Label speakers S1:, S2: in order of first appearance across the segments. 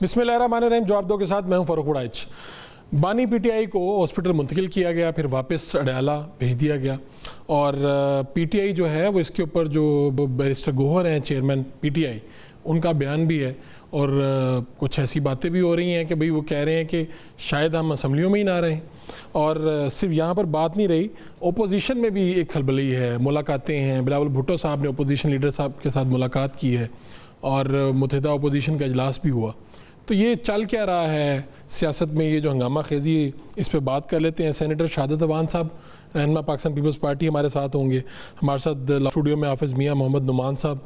S1: بسم اللہ الرحمن الرحیم. جواب دو کے ساتھ میں ہوں فاروق وڑائچ. بانی پی ٹی آئی کو ہاسپٹل منتقل کیا گیا, پھر واپس اڈیالہ بھیج دیا گیا, اور پی ٹی آئی جو ہے وہ اس کے اوپر جو بیرسٹر گوہر ہیں چیئرمین پی ٹی آئی, ان کا بیان بھی ہے, اور کچھ ایسی باتیں بھی ہو رہی ہیں کہ بھئی وہ کہہ رہے ہیں کہ شاید ہم اسمبلیوں میں ہی نہ رہیں. اور صرف یہاں پر بات نہیں رہی, اپوزیشن میں بھی ایک کھلبلی ہے, ملاقاتیں ہیں. بلاول بھٹو صاحب نے اپوزیشن لیڈر صاحب کے ساتھ ملاقات کی ہے, اور متحدہ اپوزیشن کا اجلاس بھی ہوا. تو یہ چل کیا رہا ہے سیاست میں, یہ جو ہنگامہ خیزی, اس پہ بات کر لیتے ہیں. سینیٹر شہادت اوان صاحب رہنما پاکستان پیپلز پارٹی ہمارے ساتھ ہوں گے. ہمارے ساتھ اسٹوڈیو میں حافظ میاں محمد نعمان صاحب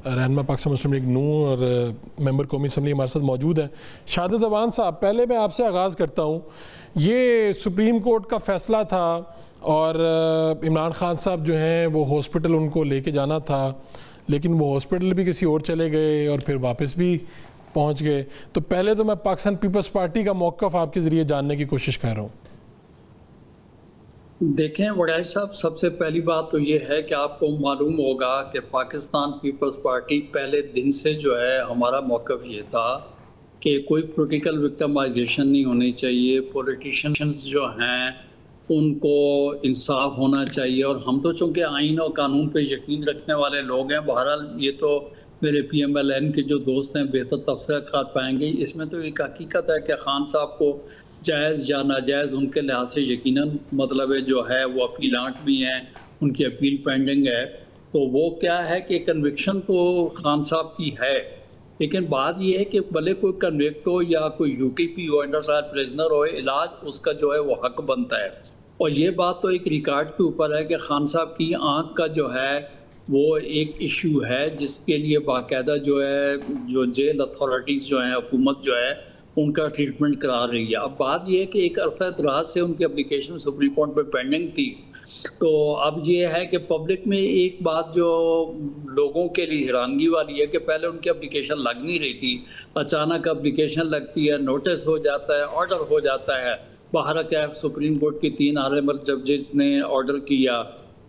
S1: رہنما پاکستان مسلم لیگ نون اور ممبر قومی اسمبلی ہمارے ساتھ موجود ہیں. شہادت اوان صاحب, پہلے میں آپ سے آغاز کرتا ہوں. یہ سپریم کورٹ کا فیصلہ تھا, اور عمران خان صاحب جو ہیں وہ ہاسپٹل ان کو لے کے جانا تھا, لیکن وہ ہاسپٹل بھی کسی اور چلے گئے اور پھر واپس بھی پہنچ گئے. تو پہلے تو میں پاکستان پیپلز پارٹی کا موقف آپ کے ذریعے جاننے کی کوشش کر رہا ہوں.
S2: دیکھیں وڑائچ صاحب, سب سے پہلی بات تو یہ ہے کہ آپ کو معلوم ہوگا کہ پاکستان پیپلز پارٹی پہلے دن سے جو ہے ہمارا موقف یہ تھا کہ کوئی پولیٹیکل وکٹمائزیشن نہیں ہونی چاہیے. پولیٹیشنز جو ہیں ان کو انصاف ہونا چاہیے, اور ہم تو چونکہ آئین اور قانون پہ یقین رکھنے والے لوگ ہیں. بہرحال یہ تو میرے پی ایم ایل این کے جو دوست ہیں بہتر تبصرات پائیں گے. اس میں تو ایک حقیقت ہے کہ خان صاحب کو جائز یا ناجائز ان کے لحاظ سے یقیناً مطلب جو ہے وہ اپیلانٹ بھی ہیں, ان کی اپیل پینڈنگ ہے. تو وہ کیا ہے کہ کنوکشن تو خان صاحب کی ہے, لیکن بات یہ ہے کہ بھلے کوئی کنوکٹ ہو یا کوئی یو ٹی پی ہو, انڈر ٹرائل پریزنر ہو, علاج اس کا جو ہے وہ حق بنتا ہے. اور یہ بات تو ایک ریکارڈ کے اوپر ہے کہ خان صاحب کی آنکھ کا جو ہے وہ ایک ایشو ہے, جس کے لیے باقاعدہ جو ہے جو جیل اتھارٹیز جو ہیں, حکومت جو ہے ان کا ٹریٹمنٹ کرا رہی ہے. اب بات یہ ہے کہ ایک عرصہ دراز سے ان کی اپلیکیشن سپریم کورٹ پہ پینڈنگ تھی. تو اب یہ ہے کہ پبلک میں ایک بات جو لوگوں کے لیے حیرانگی والی ہے کہ پہلے ان کی اپلیکیشن لگ نہیں رہی تھی, اچانک اپلیکیشن لگتی ہے, نوٹس ہو جاتا ہے, آرڈر ہو جاتا ہے. باہر کیا سپریم کورٹ کی 3 آنریبل ججز نے آرڈر کیا.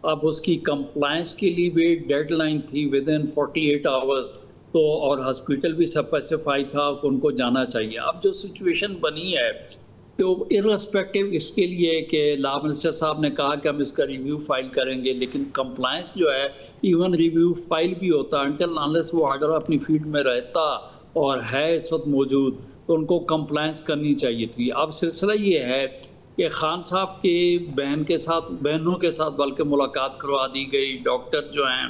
S2: اب اس کی کمپلائنس کے لیے بھی ڈیڈ لائن تھی ودن 48 آورز, تو اور ہاسپٹل بھی اسپیسیفائی تھا کہ ان کو جانا چاہیے. اب جو سچویشن بنی ہے تو ارسپیکٹو اس کے لیے کہ لا منسٹر صاحب نے کہا کہ ہم اس کا ریویو فائل کریں گے, لیکن کمپلائنس جو ہے ایون ریویو فائل بھی ہوتا انٹل انلیس وہ آرڈر اپنی فیلڈ میں رہتا اور ہے اس وقت موجود, تو ان کو کمپلائنس کرنی چاہیے تھی. اب سلسلہ یہ ہے کہ خان صاحب کی بہنوں کے ساتھ بلکہ ملاقات کروا دی گئی. ڈاکٹر جو ہیں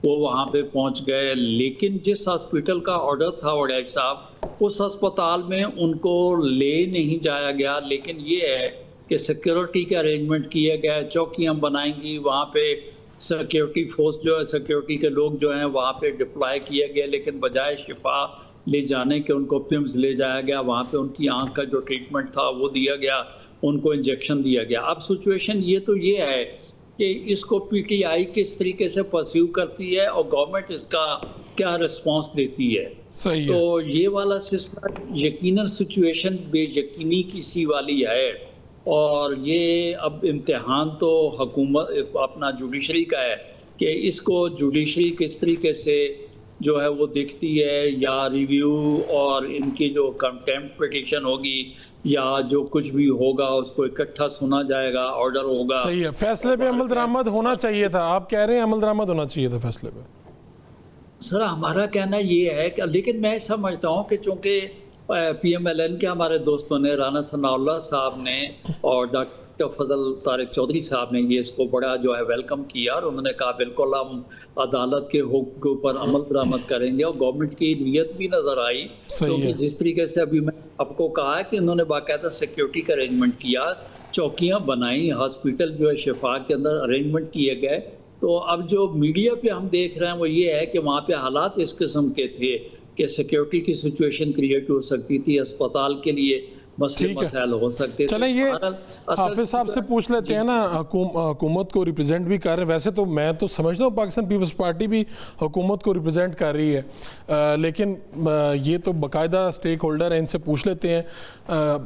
S2: وہ وہاں پہ پہنچ گئے, لیکن جس ہاسپٹل کا آرڈر تھا وڑائچ صاحب, اس ہسپتال میں ان کو لے نہیں جایا گیا. لیکن یہ ہے کہ سیکیورٹی کے ارینجمنٹ کیے گئے, چوکیاں بنائیں گی وہاں پہ, سیکیورٹی فورس جو ہے سیکیورٹی کے لوگ جو ہیں وہاں پہ ڈپلائی کیے گئے, لیکن بجائے شفا لے جانے کے ان کو پمز لے جایا گیا. وہاں پہ ان کی آنکھ کا جو ٹریٹمنٹ تھا وہ دیا گیا, ان کو انجیکشن دیا گیا. اب سچویشن یہ تو یہ ہے کہ اس کو پی ٹی آئی کس طریقے سے پرسیو کرتی ہے اور گورنمنٹ اس کا کیا رسپانس دیتی ہے. تو یہ والا سلسلہ یقیناً سچویشن بے یقینی کسی والی ہے, اور یہ اب امتحان تو حکومت اپنا جوڈیشری کا ہے کہ اس کو جوڈیشری کس طریقے سے جو ہے وہ دیکھتی ہے, یا ریویو اور ان کی جو کنٹیمپٹ پٹیشن ہوگی یا جو کچھ بھی ہوگا اس کو اکٹھا سنا جائے گا, آرڈر ہوگا.
S1: صحیح ہے, فیصلے پہ عمل درآمد ہونا چاہیے تھا. آپ کہہ رہے ہیں عمل درآمد ہونا چاہیے تھا فیصلے پہ.
S2: سر ہمارا کہنا یہ ہے کہ لیکن میں سمجھتا ہوں کہ چونکہ پی ایم ایل این کے ہمارے دوستوں نے, رانا ثناء اللہ صاحب نے اور ڈاکٹر فضل طارق چودھری صاحب نے یہ اس کو بڑا جو ہے ویلکم کیا, اور انہوں نے کہا بالکل ہم عدالت کے حکم کے اوپر عمل درآمد کریں گے. اور گورنمنٹ کی نیت بھی نظر آئی, کیونکہ جس طریقے سے ابھی میں آپ کو کہا ہے کہ انہوں نے باقاعدہ سیکیورٹی کا ارینجمنٹ کیا, چوکیاں بنائیں, ہاسپٹل جو ہے شفا کے اندر ارینجمنٹ کیے گئے. تو اب جو میڈیا پہ ہم دیکھ رہے ہیں وہ یہ ہے کہ وہاں پہ حالات اس قسم کے تھے کہ سیکیورٹی کی سچویشن کریٹ ہو سکتی تھی اسپتال کے لیے. مسئلے مسائل ہو سکتے.
S1: چلیں یہ حافظ صاحب سے پوچھ لیتے ہیں نا, حکومت کو ریپرزینٹ بھی کر رہے ہیں, ویسے تو میں تو سمجھتا ہوں پاکستان پیپلز پارٹی بھی حکومت کو ریپرزینٹ کر رہی ہے, لیکن یہ تو باقاعدہ اسٹیک ہولڈر ہیں, ان سے پوچھ لیتے ہیں.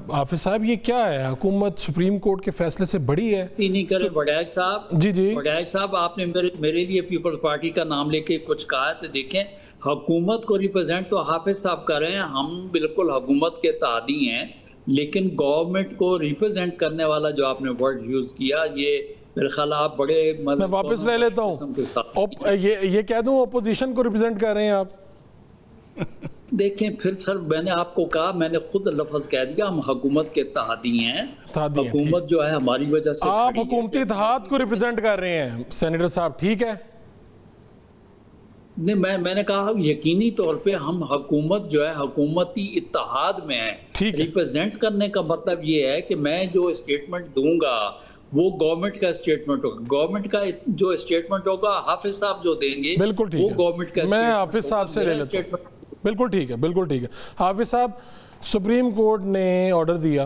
S1: حافظ صاحب یہ کیا ہے, حکومت سپریم کورٹ کے فیصلے سے بڑی ہے؟
S2: نہیں کرے وڈائک صاحب,
S1: جی
S2: وڈائک صاحب آپ نے میرے لیے پیپلز پارٹی کا نام لے کے کچھ کہا ہے, تو دیکھیں حکومت کو ریپرزینٹ تو حافظ صاحب کر رہے ہیں, ہم بالکل حکومت کے تابع ہیں, لیکن گورنمنٹ کو ریپرزینٹ کرنے والا جو آپ نے ورڈ یوز کیا, یہ میرے خیال آپ بڑے
S1: میں واپس لے لیتا ہوں, یہ کہہ دوں اپوزیشن کو ریپرزینٹ کر رہے ہیں آپ.
S2: دیکھیں پھر سر میں نے آپ کو کہا, میں نے خود لفظ کہہ دیا, ہم حکومت کے تحادی ہیں, حکومت جو ہے ہماری وجہ سے.
S1: آپ حکومتی اتحاد کو ریپرزینٹ کر رہے ہیں سینیٹر صاحب, ٹھیک ہے؟
S2: نہیں, میں نے کہا یقینی طور پہ ہم حکومت جو ہے حکومتی اتحاد میں ہیں. ریپرزینٹ کرنے کا مطلب یہ ہے کہ میں جو اسٹیٹمنٹ دوں گا وہ گورنمنٹ کا اسٹیٹمنٹ ہوگا, گورنمنٹ کا جو اسٹیٹمنٹ ہوگا حافظ صاحب جو دیں گے وہ گورنمنٹ کا.
S1: میں حافظ صاحب سے لے لیتا ہوں. بالکل ٹھیک ہے, بالکل ٹھیک ہے. حافظ صاحب, سپریم کورٹ نے آرڈر دیا,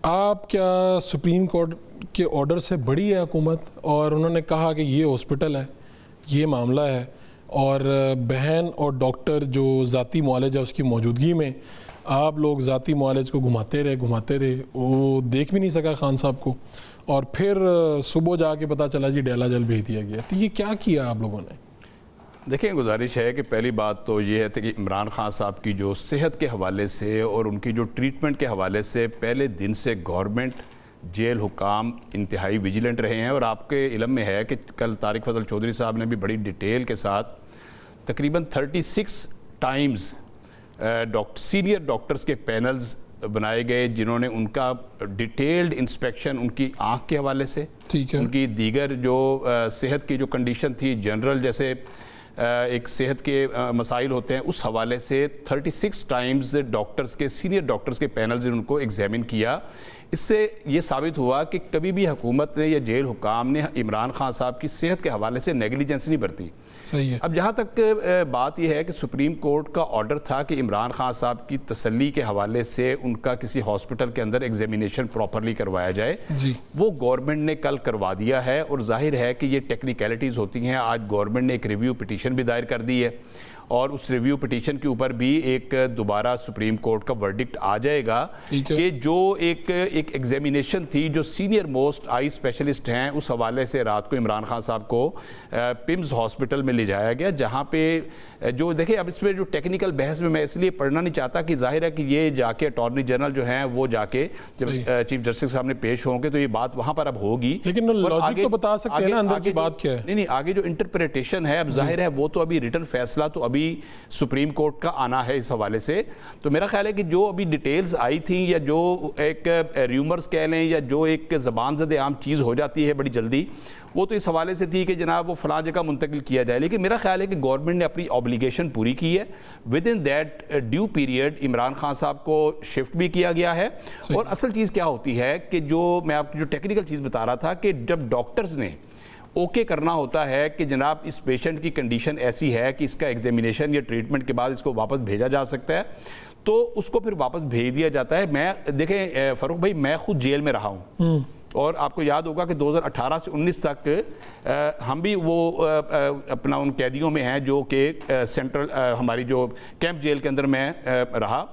S1: آپ کیا سپریم کورٹ کے آرڈر سے بڑی ہے حکومت؟ اور انہوں نے کہا کہ یہ ہاسپٹل ہے, یہ معاملہ ہے, اور بہن اور ڈاکٹر جو ذاتی معالج ہے اس کی موجودگی میں آپ لوگ ذاتی معالج کو گھماتے رہے, وہ دیکھ بھی نہیں سکا خان صاحب کو, اور پھر صبح جا کے پتہ چلا جی ڈیلا جل بھیج دیا گیا. تو یہ کیا کیا آپ لوگوں نے؟
S3: دیکھیں, گزارش ہے کہ پہلی بات تو یہ ہے کہ عمران خان صاحب کی جو صحت کے حوالے سے اور ان کی جو ٹریٹمنٹ کے حوالے سے پہلے دن سے گورنمنٹ, جیل حکام انتہائی ویجیلنٹ رہے ہیں. اور آپ کے علم میں ہے کہ کل طارق فضل چودھری صاحب نے بھی بڑی ڈیٹیل کے ساتھ تقریباً 36 ٹائمز سینئر ڈاکٹرز کے پینلز بنائے گئے, جنہوں نے ان کا ڈیٹیلڈ انسپیکشن ان کی آنکھ کے حوالے سے, ان کی دیگر جو صحت کی جو کنڈیشن تھی جنرل, جیسے ایک صحت کے مسائل ہوتے ہیں, اس حوالے سے 36 ٹائمز ڈاکٹرز کے, سینئر ڈاکٹرز کے پینلز نے ان کو ایگزامن کیا. اس سے یہ ثابت ہوا کہ کبھی بھی حکومت نے یا جیل حکام نے عمران خان صاحب کی صحت کے حوالے سے نیگلیجنس نہیں برتی. اب جہاں تک بات یہ ہے کہ سپریم کورٹ کا آرڈر تھا کہ عمران خان صاحب کی تسلی کے حوالے سے ان کا کسی ہاسپٹل کے اندر ایگزامینیشن پراپرلی کروایا جائے, وہ گورنمنٹ نے کل کروا دیا ہے. اور ظاہر ہے کہ یہ ٹیکنیکلٹیز ہوتی ہیں. آج گورنمنٹ نے ایک ریویو پٹیشن بھی دائر کر دی ہے, اور اس ریویو پٹیشن کے اوپر بھی ایک دوبارہ سپریم کورٹ کا ورڈکٹ آ جائے گا کہ جو ایک ایگزامینیشن تھی, جو سینئر موسٹ آئی اسپیشلسٹ ہیں, اس حوالے سے رات کو عمران خان صاحب کو پمز ہاسپٹل میں لے جایا گیا, جہاں پہ جو دیکھیں اب اس میں جو ٹیکنیکل بحث میں اس لیے پڑھنا نہیں چاہتا کہ ظاہر ہے کہ یہ جا کے اٹارنی جنرل جو ہیں وہ جا کے جب چیف جسٹس کے سامنے پیش ہوں گے تو یہ بات وہاں پر اب ہوگی.
S1: لیکن لاجک تو بتا سکتے ہیں نا اندر کی بات کیا ہے.
S3: نہیں, آگے جو انٹرپریٹیشن ہے اب ظاہر ہے وہ تو ابھی ریٹن فیصلہ تو ابھی سپریم کورٹ کا آنا ہے اس حوالے سے. تو میرا خیال ہے کہ جو ابھی ڈیٹیلز آئی تھیں, یا جو ایک ریومرز کہہ لیں, یا جو ایک زبان زد عام چیز ہو جاتی ہے بڑی جلدی, وہ تو اس حوالے سے تھی کہ جناب وہ فلاں جگہ منتقل کیا جائے. لیکن میرا خیال ہے کہ گورنمنٹ نے اپنی اوبلیگیشن پوری کی ہے. With in that due period Imran Khan صاحب کو شفٹ بھی کیا گیا ہے. اور اصل چیز کیا ہوتی ہے کہ جو میں آپ کو جو ٹیکنیکل چیز بتا رہا تھا کہ جب ڈاکٹرز نے اوکے کرنا ہوتا ہے کہ جناب اس پیشنٹ کی کنڈیشن ایسی ہے کہ اس کا ایگزامینیشن یا ٹریٹمنٹ کے بعد اس کو واپس بھیجا جا سکتا ہے, تو اس کو پھر واپس بھیج دیا جاتا ہے. میں دیکھیں فاروق بھائی, میں خود جیل میں رہا ہوں, اور آپ کو یاد ہوگا کہ 2018 سے 19 تک ہم بھی وہ اپنا ان قیدیوں میں ہیں جو کہ سینٹرل ہماری جو کیمپ جیل کے اندر میں رہا.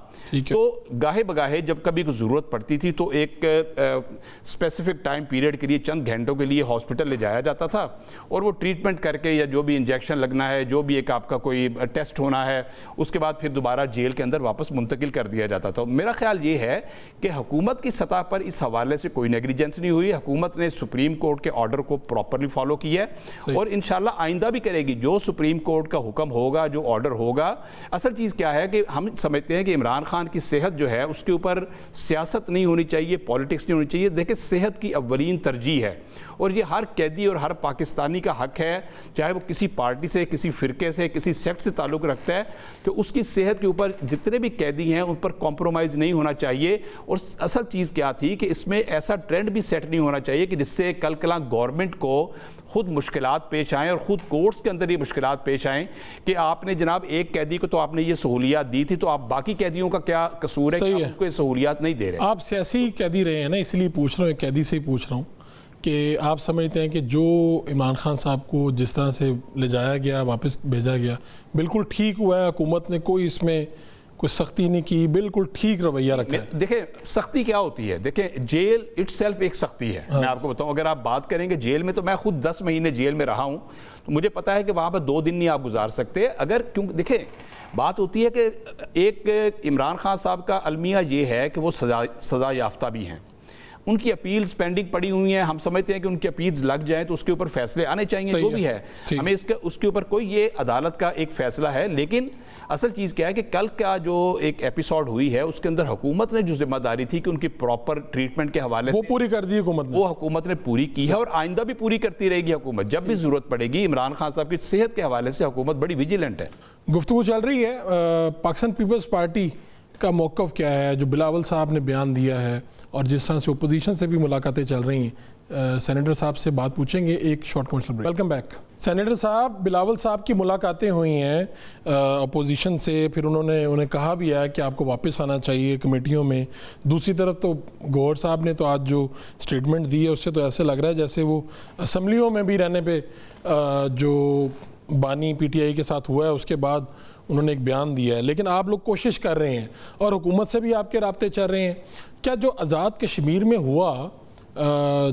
S3: تو گاہے بگاہے جب کبھی کوئی ضرورت پڑتی تھی تو ایک اسپیسیفک ٹائم پیریڈ کے لیے چند گھنٹوں کے لیے ہاسپٹل لے جایا جاتا تھا, اور وہ ٹریٹمنٹ کر کے یا جو بھی انجیکشن لگنا ہے, جو بھی ایک آپ کا کوئی ٹیسٹ ہونا ہے, اس کے بعد پھر دوبارہ جیل کے اندر واپس منتقل کر دیا جاتا تھا. میرا خیال یہ ہے کہ حکومت کی سطح پر اس حوالے سے کوئی نیگلیجنس نہیں ہوئی. حکومت نے سپریم کورٹ کے آرڈر کو پراپرلی فالو کیا ہے, اور انشاءاللہ آئندہ بھی کرے گی. جو سپریم کورٹ کا حکم ہوگا, جو آرڈر ہوگا, اصل چیز کیا ہے کہ ہم سمجھتے ہیں کہ عمران خان کی صحت جو ہے اس کے اوپر سیاست نہیں ہونی چاہیے, پالیٹکس نہیں ہونی چاہیے. دیکھیں صحت کی اولین ترجیح ہے, اور یہ ہر قیدی اور ہر پاکستانی کا حق ہے, چاہے وہ کسی پارٹی سے, کسی فرقے سے, کسی سیکٹ سے تعلق رکھتا ہے, کہ اس کی صحت کے اوپر جتنے بھی قیدی ہیں ان پر کمپرومائز نہیں ہونا چاہیے. اور اصل چیز کیا تھی کہ اس میں ایسا ٹرینڈ بھی سیٹ سیٹ نہیں ہونا چاہیے کہ جس سے کل کلاں گورنمنٹ کو خود مشکلات پیش آئیں اور خود کورٹس کے اندر یہ مشکلات پیش آئیں کہ آپ نے جناب ایک قیدی کو تو آپ نے یہ سہولیات دی تھی، تو آپ باقی قیدیوں کا کیا قصور ہے کہ آپ ان کو یہ سہولیات نہیں دے رہے؟
S1: آپ سیاسی قیدی رہے ہیں نا، اس لیے پوچھ رہا ہوں، ایک قیدی سے ہی پوچھ رہا ہوں کہ آپ سمجھتے ہیں کہ جو عمران خان صاحب کو جس طرح سے لے جایا گیا، واپس بھیجا گیا، بالکل ٹھیک ہوا ہے؟ حکومت نے کوئی اس میں کوئی سختی نہیں کی، بالکل ٹھیک رویہ رکھا ہے؟
S3: دیکھیں سختی کیا ہوتی ہے، دیکھیں جیل اٹ سیلف ایک سختی ہے. میں آپ کو بتاؤں، اگر آپ بات کریں گے جیل میں، تو میں خود 10 مہینے جیل میں رہا ہوں، تو مجھے پتا ہے کہ وہاں پہ 2 دن نہیں آپ گزار سکتے. اگر کیوں دیکھیں بات ہوتی ہے کہ ایک عمران خان صاحب کا المیہ یہ ہے کہ وہ سزا یافتہ بھی ہیں، ان کی اپیلز پینڈنگ پڑی ہوئی ہیں، ہم سمجھتے ہیں کہ ان کی اپیلز لگ جائیں تو اس کے اوپر فیصلے آنے چاہیے، جو بھی ہے ہمیں اس کے اوپر کوئی یہ عدالت کا ایک فیصلہ ہے. لیکن اصل چیز کیا ہے کہ کل کا جو ایک ایپیسوڈ ہوئی ہے اس کے اندر حکومت نے جو ذمہ داری تھی کہ ان کی پراپر ٹریٹمنٹ کے حوالے سے
S1: وہ پوری کر دی حکومت نے،
S3: وہ حکومت نے پوری کی ہے اور آئندہ بھی پوری کرتی رہے گی حکومت. جب بھی ضرورت پڑے گی عمران خان صاحب کی صحت کے حوالے سے حکومت بڑی ویجیلنٹ ہے.
S1: گفتگو چل رہی ہے. پاکستان پیپلز پارٹی کا موقف کیا ہے؟ جو بلاول صاحب نے بیان دیا ہے اور جس طرح سے اپوزیشن سے بھی ملاقاتیں چل رہی ہیں، سینیٹر صاحب سے بات پوچھیں گے. ایک short commercial break. Welcome back. Senator صاحب، بلاول صاحب کی ملاقاتیں ہوئی ہیں اپوزیشن سے، پھر انہیں کہا بھی ہے کہ آپ کو واپس آنا چاہیے کمیٹیوں میں. دوسری طرف تو گوہر صاحب نے تو آج جو سٹیٹمنٹ دی ہے اس سے تو ایسے لگ رہا ہے جیسے وہ اسمبلیوں میں بھی رہنے پہ جو بانی پی ٹی آئی کے ساتھ ہوا ہے اس کے بعد انہوں نے ایک بیان دیا ہے. لیکن آپ لوگ کوشش کر رہے ہیں اور حکومت سے بھی آپ کے رابطے چل رہے ہیں. کیا جو آزاد کشمیر میں ہوا،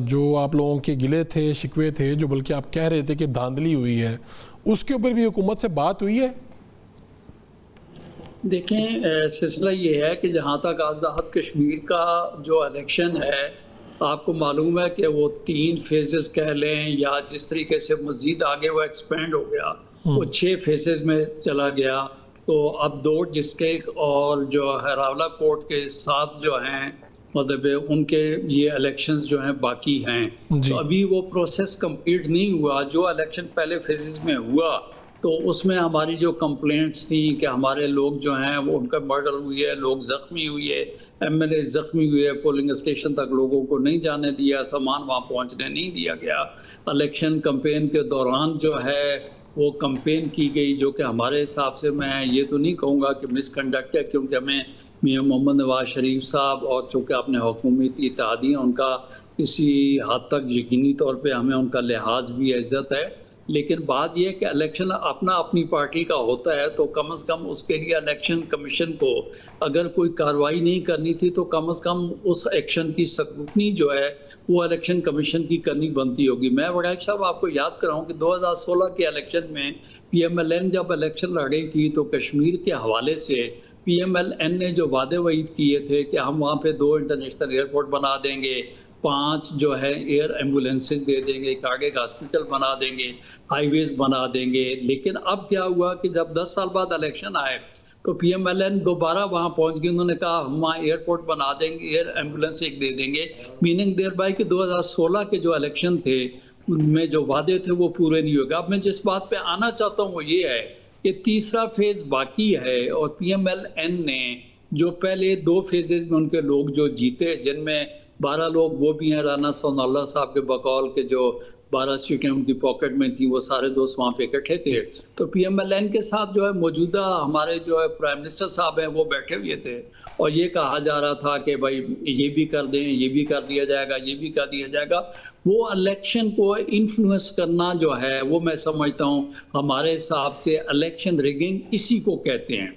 S1: جو آپ لوگوں کے گلے تھے، شکوے تھے، جو بلکہ آپ کہہ رہے تھے کہ دھاندلی ہوئی ہے، اس کے اوپر بھی حکومت سے بات ہوئی ہے؟
S2: دیکھیں سلسلہ یہ ہے کہ جہاں تک آزاد کشمیر کا جو الیکشن ہے، آپ کو معلوم ہے کہ وہ 3 فیزز کہہ لیں یا جس طریقے سے مزید آگے وہ ایکسپینڈ ہو گیا، وہ 6 فیزز میں چلا گیا. تو اب 2 ڈسٹرکٹ اور جو ہے راولہ کوٹ کے 7 جو ہیں مطلب ان کے یہ الیکشنز جو ہیں باقی ہیں. تو ابھی وہ پروسیس کمپلیٹ نہیں ہوا. جو الیکشن پہلے فیزز میں ہوا تو اس میں ہماری جو کمپلینٹس تھیں کہ ہمارے لوگ جو ہیں وہ ان کا مرڈر ہوئی ہے، لوگ زخمی ہوئی ہے، ایم ایل اے زخمی ہوئے، پولنگ اسٹیشن تک لوگوں کو نہیں جانے دیا، سامان وہاں پہنچنے نہیں دیا گیا. الیکشن کمپین کے دوران جو ہے وہ کمپین کی گئی، جو کہ ہمارے حساب سے میں یہ تو نہیں کہوں گا کہ مس کنڈکٹ ہے، کیونکہ ہمیں میاں محمد نواز شریف صاحب اور چونکہ اپنے حکومتی اتحادی ہیں ان کا کسی حد تک یقینی طور پہ ہمیں ان کا لحاظ بھی عزت ہے. لیکن بات یہ ہے کہ الیکشن اپنی پارٹی کا ہوتا ہے تو کم از کم اس کے لیے الیکشن کمیشن کو اگر کوئی کارروائی نہیں کرنی تھی تو کم از کم اس ایکشن کی سکروٹنی جو ہے وہ الیکشن کمیشن کی کرنی بنتی ہوگی. میں وڑائک صاحب آپ کو یاد کراؤں کہ 2016 کے الیکشن میں پی ایم ایل این جب الیکشن لڑ رہی تھی تو کشمیر کے حوالے سے پی ایم ایل این نے جو وعدے وعید کیے تھے کہ ہم وہاں پہ 2 انٹرنیشنل ایئرپورٹ بنا دیں گے، 5 جو ہے ایئر ایمبولینسز دے دیں گے، کارڈیک ہاسپٹل بنا دیں گے، ہائی ویز بنا دیں گے. لیکن اب کیا ہوا کہ جب 10 سال بعد الیکشن آئے تو پی ایم ایل این دوبارہ وہاں پہنچ گئی. انہوں نے کہا ہم وہاں ایئرپورٹ بنا دیں گے، ایئر ایمبولینس ایک دے دیں گے. میننگ دیر بائی کہ 2016 کے جو الیکشن تھے ان میں جو وعدے تھے وہ پورے نہیں ہوئے. اب میں جس بات پہ آنا چاہتا ہوں وہ یہ ہے کہ تیسرا فیز باقی ہے اور پی ایم ایل این نے جو پہلے 2 فیزز میں ان کے لوگ جو جیتے، جن میں 12 لوگ وہ بھی ہیں رانا ثناء اللہ صاحب کے بقول کے جو 12 سیٹیں ان کی پاکٹ میں تھیں، وہ سارے دوست وہاں پہ اکٹھے تھے. تو پی ایم ایل این کے ساتھ جو ہے موجودہ ہمارے جو ہے پرائم منسٹر صاحب ہیں وہ بیٹھے ہوئے تھے اور یہ کہا جا رہا تھا کہ بھائی یہ بھی کر دیں، یہ بھی کر دیا جائے گا، یہ بھی کر دیا جائے گا. وہ الیکشن کو انفلوئنس کرنا جو ہے وہ میں سمجھتا ہوں ہمارے حساب سے الیکشن ریگنگ اسی کو کہتے ہیں.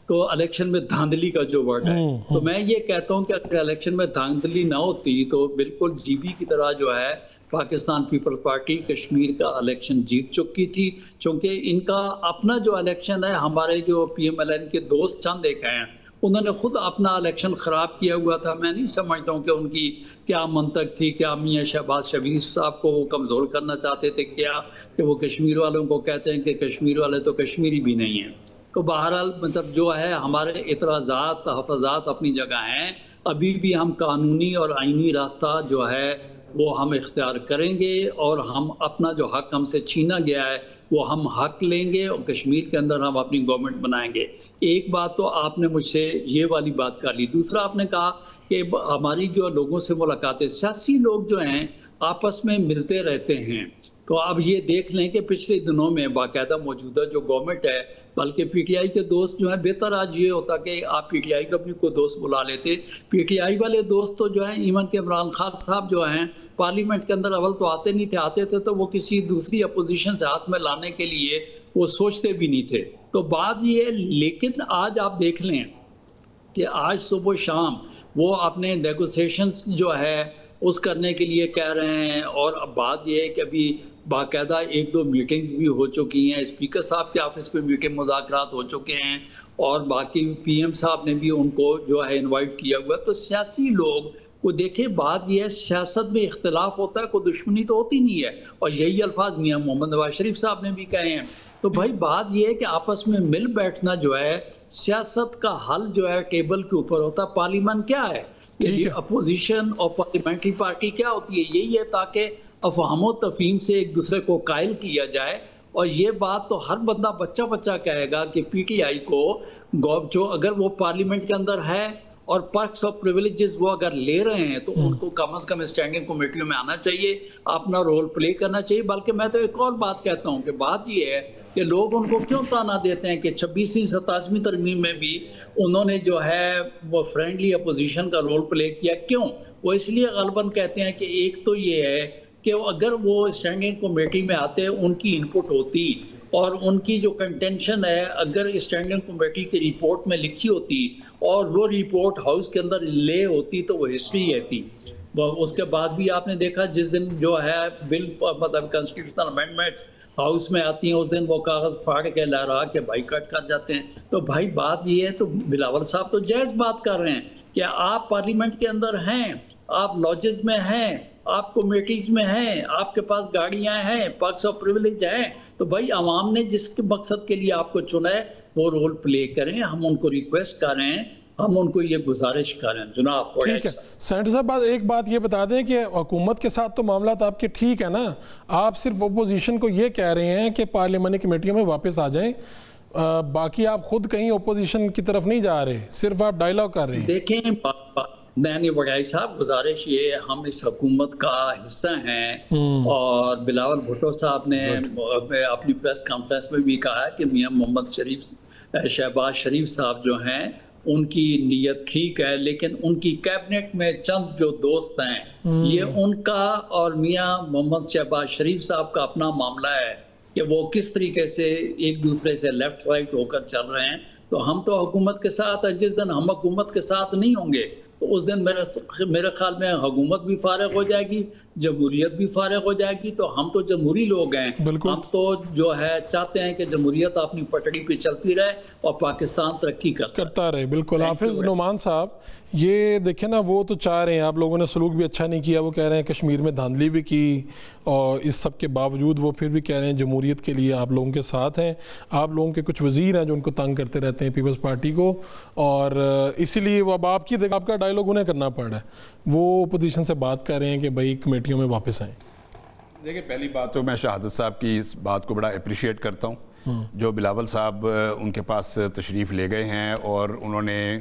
S2: تو الیکشن میں دھاندلی کا جو ورڈ ہے، تو میں یہ کہتا ہوں کہ اگر الیکشن میں دھاندلی نہ ہوتی تو بالکل جی بی کی طرح جو ہے پاکستان پیپلز پارٹی کشمیر کا الیکشن جیت چکی تھی. چونکہ ان کا اپنا جو الیکشن ہے، ہمارے جو پی ایم ایل این کے دوست چند ایک ہیں انہوں نے خود اپنا الیکشن خراب کیا ہوا تھا. میں نہیں سمجھتا ہوں کہ ان کی کیا منطق تھی، کیا میاں شہباز شریف صاحب کو وہ کمزور کرنا چاہتے تھے، کیا کہ وہ کشمیر والوں کو کہتے ہیں کہ کشمیر والے تو کشمیری بھی نہیں ہیں. تو بہرحال مطلب جو ہے ہمارے اعتراضات تحفظات اپنی جگہ ہیں. ابھی بھی ہم قانونی اور آئینی راستہ جو ہے وہ ہم اختیار کریں گے اور ہم اپنا جو حق ہم سے چھینا گیا ہے وہ ہم حق لیں گے اور کشمیر کے اندر ہم اپنی گورنمنٹ بنائیں گے. ایک بات تو آپ نے مجھ سے یہ والی بات کر لی. دوسرا آپ نے کہا کہ ہماری جو لوگوں سے ملاقاتیں، سیاسی لوگ جو ہیں آپس میں ملتے رہتے ہیں. تو اب یہ دیکھ لیں کہ پچھلے دنوں میں باقاعدہ موجودہ جو گورنمنٹ ہے، بلکہ پی ٹی آئی کے دوست جو ہیں، بہتر آج یہ ہوتا کہ آپ پی ٹی آئی کا اپنی کو دوست بلا لیتے. پی ٹی آئی والے دوست تو جو ہیں، ایون کہ عمران خان صاحب جو ہیں پارلیمنٹ کے اندر اول تو آتے نہیں تھے، آتے تھے تو وہ کسی دوسری اپوزیشن سے ہاتھ میں لانے کے لیے وہ سوچتے بھی نہیں تھے. تو بات یہ، لیکن آج آپ دیکھ لیں کہ آج صبح و شام وہ اپنے نیگوسیشنز جو ہے اس کرنے کے لیے کہہ رہے ہیں. اور اب بات یہ ہے کہ ابھی باقاعدہ 1-2 میٹنگز بھی ہو چکی ہیں، اسپیکر صاحب کے آفس پہ میٹنگ مذاکرات ہو چکے ہیں اور باقی پی ایم صاحب نے بھی ان کو جو ہے انوائٹ کیا ہوا ہے. تو سیاسی لوگ کو دیکھیں، بات یہ ہے سیاست میں اختلاف ہوتا ہے، کوئی دشمنی تو ہوتی نہیں ہے. اور یہی الفاظ میاں محمد نواز شریف صاحب نے بھی کہے ہیں. تو بھائی بات یہ ہے کہ آپس میں مل بیٹھنا جو ہے، سیاست کا حل جو ہے ٹیبل کے اوپر ہوتا ہے. پارلیمنٹ کیا ہے؟ اپوزیشن اور پارلیمنٹری پارٹی کیا ہوتی ہے؟ یہی ہے تاکہ افہام و تفہیم سے ایک دوسرے کو قائل کیا جائے. اور یہ بات تو ہر بندہ بچہ کہے گا کہ پی ٹی آئی کو جو اگر وہ پارلیمنٹ کے اندر ہے اور پرکس اور پریویلیجز وہ اگر لے رہے ہیں تو ان کو کم از کم اسٹینڈنگ کمیٹیوں میں آنا چاہیے، اپنا رول پلے کرنا چاہیے. بلکہ میں تو ایک اور بات کہتا ہوں کہ بات یہ ہے کہ لوگ ان کو کیوں تانا دیتے ہیں کہ 26ویں 27ویں ترمیم میں بھی انہوں نے جو ہے وہ فرینڈلی اپوزیشن کا رول پلے کیا. کیوں؟ وہ اس لیے غالباً کہتے ہیں کہ ایک تو یہ ہے کہ اگر وہ اسٹینڈنگ کمیٹی میں آتے، ان کی انپٹ ہوتی اور ان کی جو کنٹینشن ہے اگر اسٹینڈنگ کمیٹی کی رپورٹ میں لکھی ہوتی اور وہ رپورٹ ہاؤس کے اندر لے ہوتی تو وہ ہسٹری رہتی. اس کے بعد بھی آپ نے دیکھا جس دن جو ہے بل مطلب کنسٹیٹیوشنل امینڈمنٹس ہاؤس میں آتی ہیں اس دن وہ کاغذ پھاڑ کے لہرا کے بائیکاٹ کر جاتے ہیں. تو بھائی بات یہ ہے، تو بلاول صاحب تو جائز بات کر رہے ہیں کہ آپ پارلیمنٹ کے اندر ہیں، آپ لاجز میں ہیں، آپ کمیٹیز میں ہیں، آپ کے پاس گاڑیاں ہیں، پرکس اور پریویلیج ہیں. تو بھائی عوام نے جس کے مقصد کے لیے آپ کو چنا ہے وہ رول پلے کریں. ہم ان کو ریکویسٹ کر رہے ہیں، ہم ان کو یہ گزارش کریں جناب.
S1: ٹھیک ہے سینیٹر صاحب، ایک بات یہ بتا دیں کہ حکومت کے ساتھ تو معاملات آپ کے ٹھیک ہے نا، آپ صرف اپوزیشن کو یہ کہہ رہے ہیں کہ پارلیمانی کمیٹیوں میں واپس آ جائیں، باقی آپ خود کہیں اپوزیشن کی طرف نہیں جا رہے، صرف آپ ڈائیلاگ کر رہے ہیں.
S2: دیکھیں نہیں وڈائی صاحب، گزارش یہ ہم اس حکومت کا حصہ ہیں اور بلاول بھٹو صاحب نے اپنی پریس کانفرنس میں بھی کہا ہے کہ میاں محمد شہباز شریف صاحب جو ہیں ان کی نیت ٹھیک ہے، لیکن ان کی کیبنٹ میں چند جو دوست ہیں یہ ان کا اور میاں محمد شہباز شریف صاحب کا اپنا معاملہ ہے کہ وہ کس طریقے سے ایک دوسرے سے لیفٹ رائٹ ہو کر چل رہے ہیں. تو ہم تو حکومت کے ساتھ ہیں. جس دن ہم حکومت کے ساتھ نہیں ہوں گے تو اس دن میرے خیال میں حکومت بھی فارغ ہو جائے گی، جمہوریت بھی فارغ ہو جائے گی. تو ہم تو جمہوری لوگ ہیں، ہم تو جو ہے چاہتے ہیں کہ جمہوریت اپنی پٹڑی پہ چلتی رہے اور پاکستان ترقی کرتا
S1: رہے. بالکل. حافظ نعمان صاحب، یہ دیکھیں نا، وہ تو چاہ رہے ہیں، آپ لوگوں نے سلوک بھی اچھا نہیں کیا، وہ کہہ رہے ہیں کشمیر میں دھاندلی بھی کی، اور اس سب کے باوجود وہ پھر بھی کہہ رہے ہیں جمہوریت کے لیے آپ لوگوں کے ساتھ ہیں. آپ لوگوں کے کچھ وزیر ہیں جو ان کو تنگ کرتے رہتے ہیں پیپلز پارٹی کو، اور اسی لیے وہ اب آپ کا ڈائیلاگ انہیں کرنا پڑ رہا ہے. وہ اپوزیشن سے بات کر رہے ہیں کہ بھائی کمیٹیوں میں واپس آئیں.
S3: دیکھیں، پہلی بات تو میں شہادت صاحب کی اس بات کو بڑا اپریشیٹ کرتا ہوں جو بلاول صاحب ان کے پاس تشریف لے گئے ہیں اور انہوں نے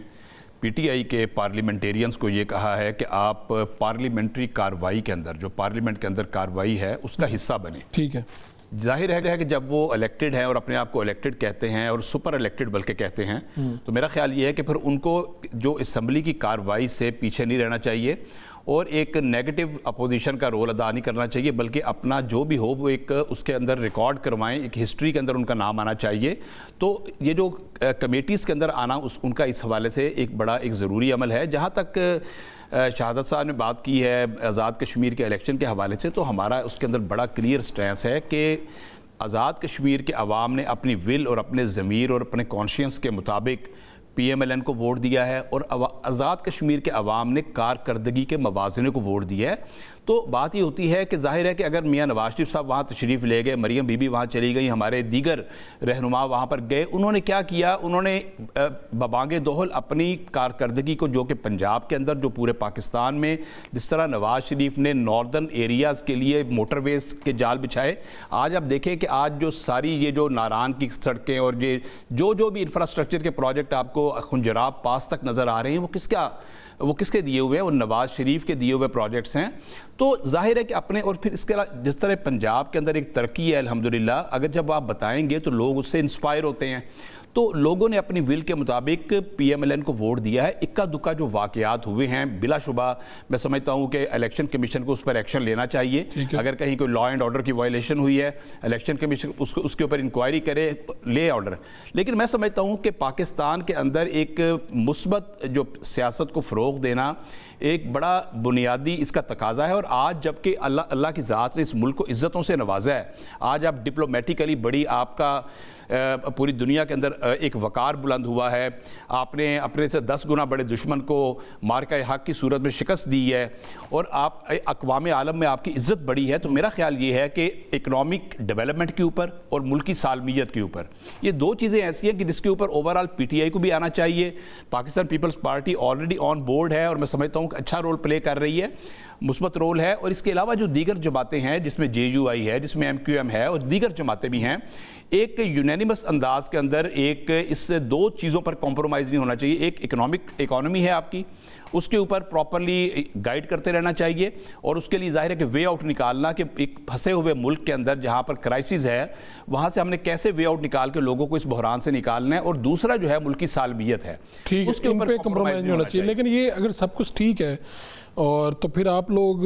S3: پی ٹی آئی کے پارلیمنٹیرینز کو یہ کہا ہے کہ آپ پارلیمنٹری کارروائی کے اندر، جو پارلیمنٹ کے اندر کارروائی ہے اس کا حصہ بنیں.
S1: ٹھیک ہے.
S3: ظاہر ہے کہ جب وہ الیکٹڈ ہیں اور اپنے آپ کو الیکٹڈ کہتے ہیں اور سپر الیکٹڈ بلکہ کہتے ہیں، تو میرا خیال یہ ہے کہ پھر ان کو جو اسمبلی کی کارروائی سے پیچھے نہیں رہنا چاہیے اور ایک نیگیٹو اپوزیشن کا رول ادا نہیں کرنا چاہیے، بلکہ اپنا جو بھی ہو وہ ایک اس کے اندر ریکارڈ کروائیں، ایک ہسٹری کے اندر ان کا نام آنا چاہیے. تو یہ جو کمیٹیز کے اندر آنا ان کا اس حوالے سے ایک بڑا ایک ضروری عمل ہے. جہاں تک شہادت صاحب نے بات کی ہے آزاد کشمیر کے الیکشن کے حوالے سے، تو ہمارا اس کے اندر بڑا کلیئر سٹینس ہے کہ آزاد کشمیر کے عوام نے اپنی ول اور اپنے ضمیر اور اپنے کانشینس کے مطابق پی ایم ایل این کو ووٹ دیا ہے اور آزاد کشمیر کے عوام نے کارکردگی کے موازنے کو ووٹ دیا ہے. تو بات یہ ہوتی ہے کہ ظاہر ہے کہ اگر میاں نواز شریف صاحب وہاں تشریف لے گئے, مریم بی بی وہاں چلی گئی, ہمارے دیگر رہنما وہاں پر گئے, انہوں نے کیا کیا, انہوں نے ببانگ دہل اپنی کارکردگی کو, جو کہ پنجاب کے اندر جو پورے پاکستان میں جس طرح نواز شریف نے ناردرن ایریاز کے لیے موٹر ویز کے جال بچھائے, آج آپ دیکھیں کہ آج جو ساری یہ جو ناران کی سڑکیں اور یہ جو بھی انفراسٹرکچر کے پروجیکٹ آپ کو خنجراب پاس تک نظر آ رہے ہیں, وہ کس کے دیے ہوئے ہیں, وہ نواز شریف کے دیے ہوئے پروجیکٹس ہیں. تو ظاہر ہے کہ اپنے, اور پھر اس کے علاوہ جس طرح پنجاب کے اندر ایک ترقی ہے الحمدللہ, اگر جب آپ بتائیں گے تو لوگ اس سے انسپائر ہوتے ہیں. تو لوگوں نے اپنی ول کے مطابق پی ایم ایل این کو ووٹ دیا ہے. اکا دکا جو واقعات ہوئے ہیں بلا شبہ میں سمجھتا ہوں کہ الیکشن کمیشن کو اس پر ایکشن لینا چاہیے. اگر کہیں کوئی لا اینڈ آرڈر کی وائلیشن ہوئی ہے, الیکشن کمیشن اس کے اوپر انکوائری کرے, لے آرڈر. لیکن میں سمجھتا ہوں کہ پاکستان کے اندر ایک مثبت جو سیاست کو فروغ دینا ایک بڑا بنیادی اس کا تقاضا ہے. اور آج جب کہ اللہ کی ذات نے اس ملک کو عزتوں سے نوازا ہے, آج آپ ڈپلومیٹیکلی بڑی, آپ کا پوری دنیا کے اندر ایک وقار بلند ہوا ہے, آپ نے اپنے سے 10 گنا بڑے دشمن کو مارکہ حق کی صورت میں شکست دی ہے, اور آپ اقوام عالم میں آپ کی عزت بڑی ہے. تو میرا خیال یہ ہے کہ اکنامک ڈیولپمنٹ کے اوپر اور ملکی سالمیت کے اوپر یہ دو چیزیں ایسی ہیں کہ جس کے اوپر اوورآل پی ٹی آئی کو بھی آنا چاہیے. Pakistan Peoples Party already on board ہے اور میں سمجھتا ہوں کہ اچھا رول پلے کر رہی ہے, مثبت رول ہے. اور اس کے علاوہ جو دیگر جماعتیں ہیں جس میں جے یو آئی ہے, جس میں ایم کیو ایم ہے اور دیگر جماعتیں بھی ہیں, ایک یونینیمس انداز کے اندر ایک اس سے دو چیزوں پر کمپرومائز نہیں ہونا چاہیے. ایک اکانومی ہے آپ کی, اس کے اوپر پراپرلی گائیڈ کرتے رہنا چاہیے, اور اس کے لیے ظاہر ہے کہ وے آؤٹ نکالنا, کہ ایک پھنسے ہوئے ملک کے اندر جہاں پر کرائسس ہے وہاں سے ہم نے کیسے وے آؤٹ نکال کے لوگوں کو اس بحران سے نکالنا ہے. اور دوسرا جو ہے ملکی سالمیت ہے,
S1: اس کے اوپر کمپرومائز نہیں ہونا چاہیے. لیکن یہ اگر سب کچھ ٹھیک ہے اور تو پھر آپ لوگ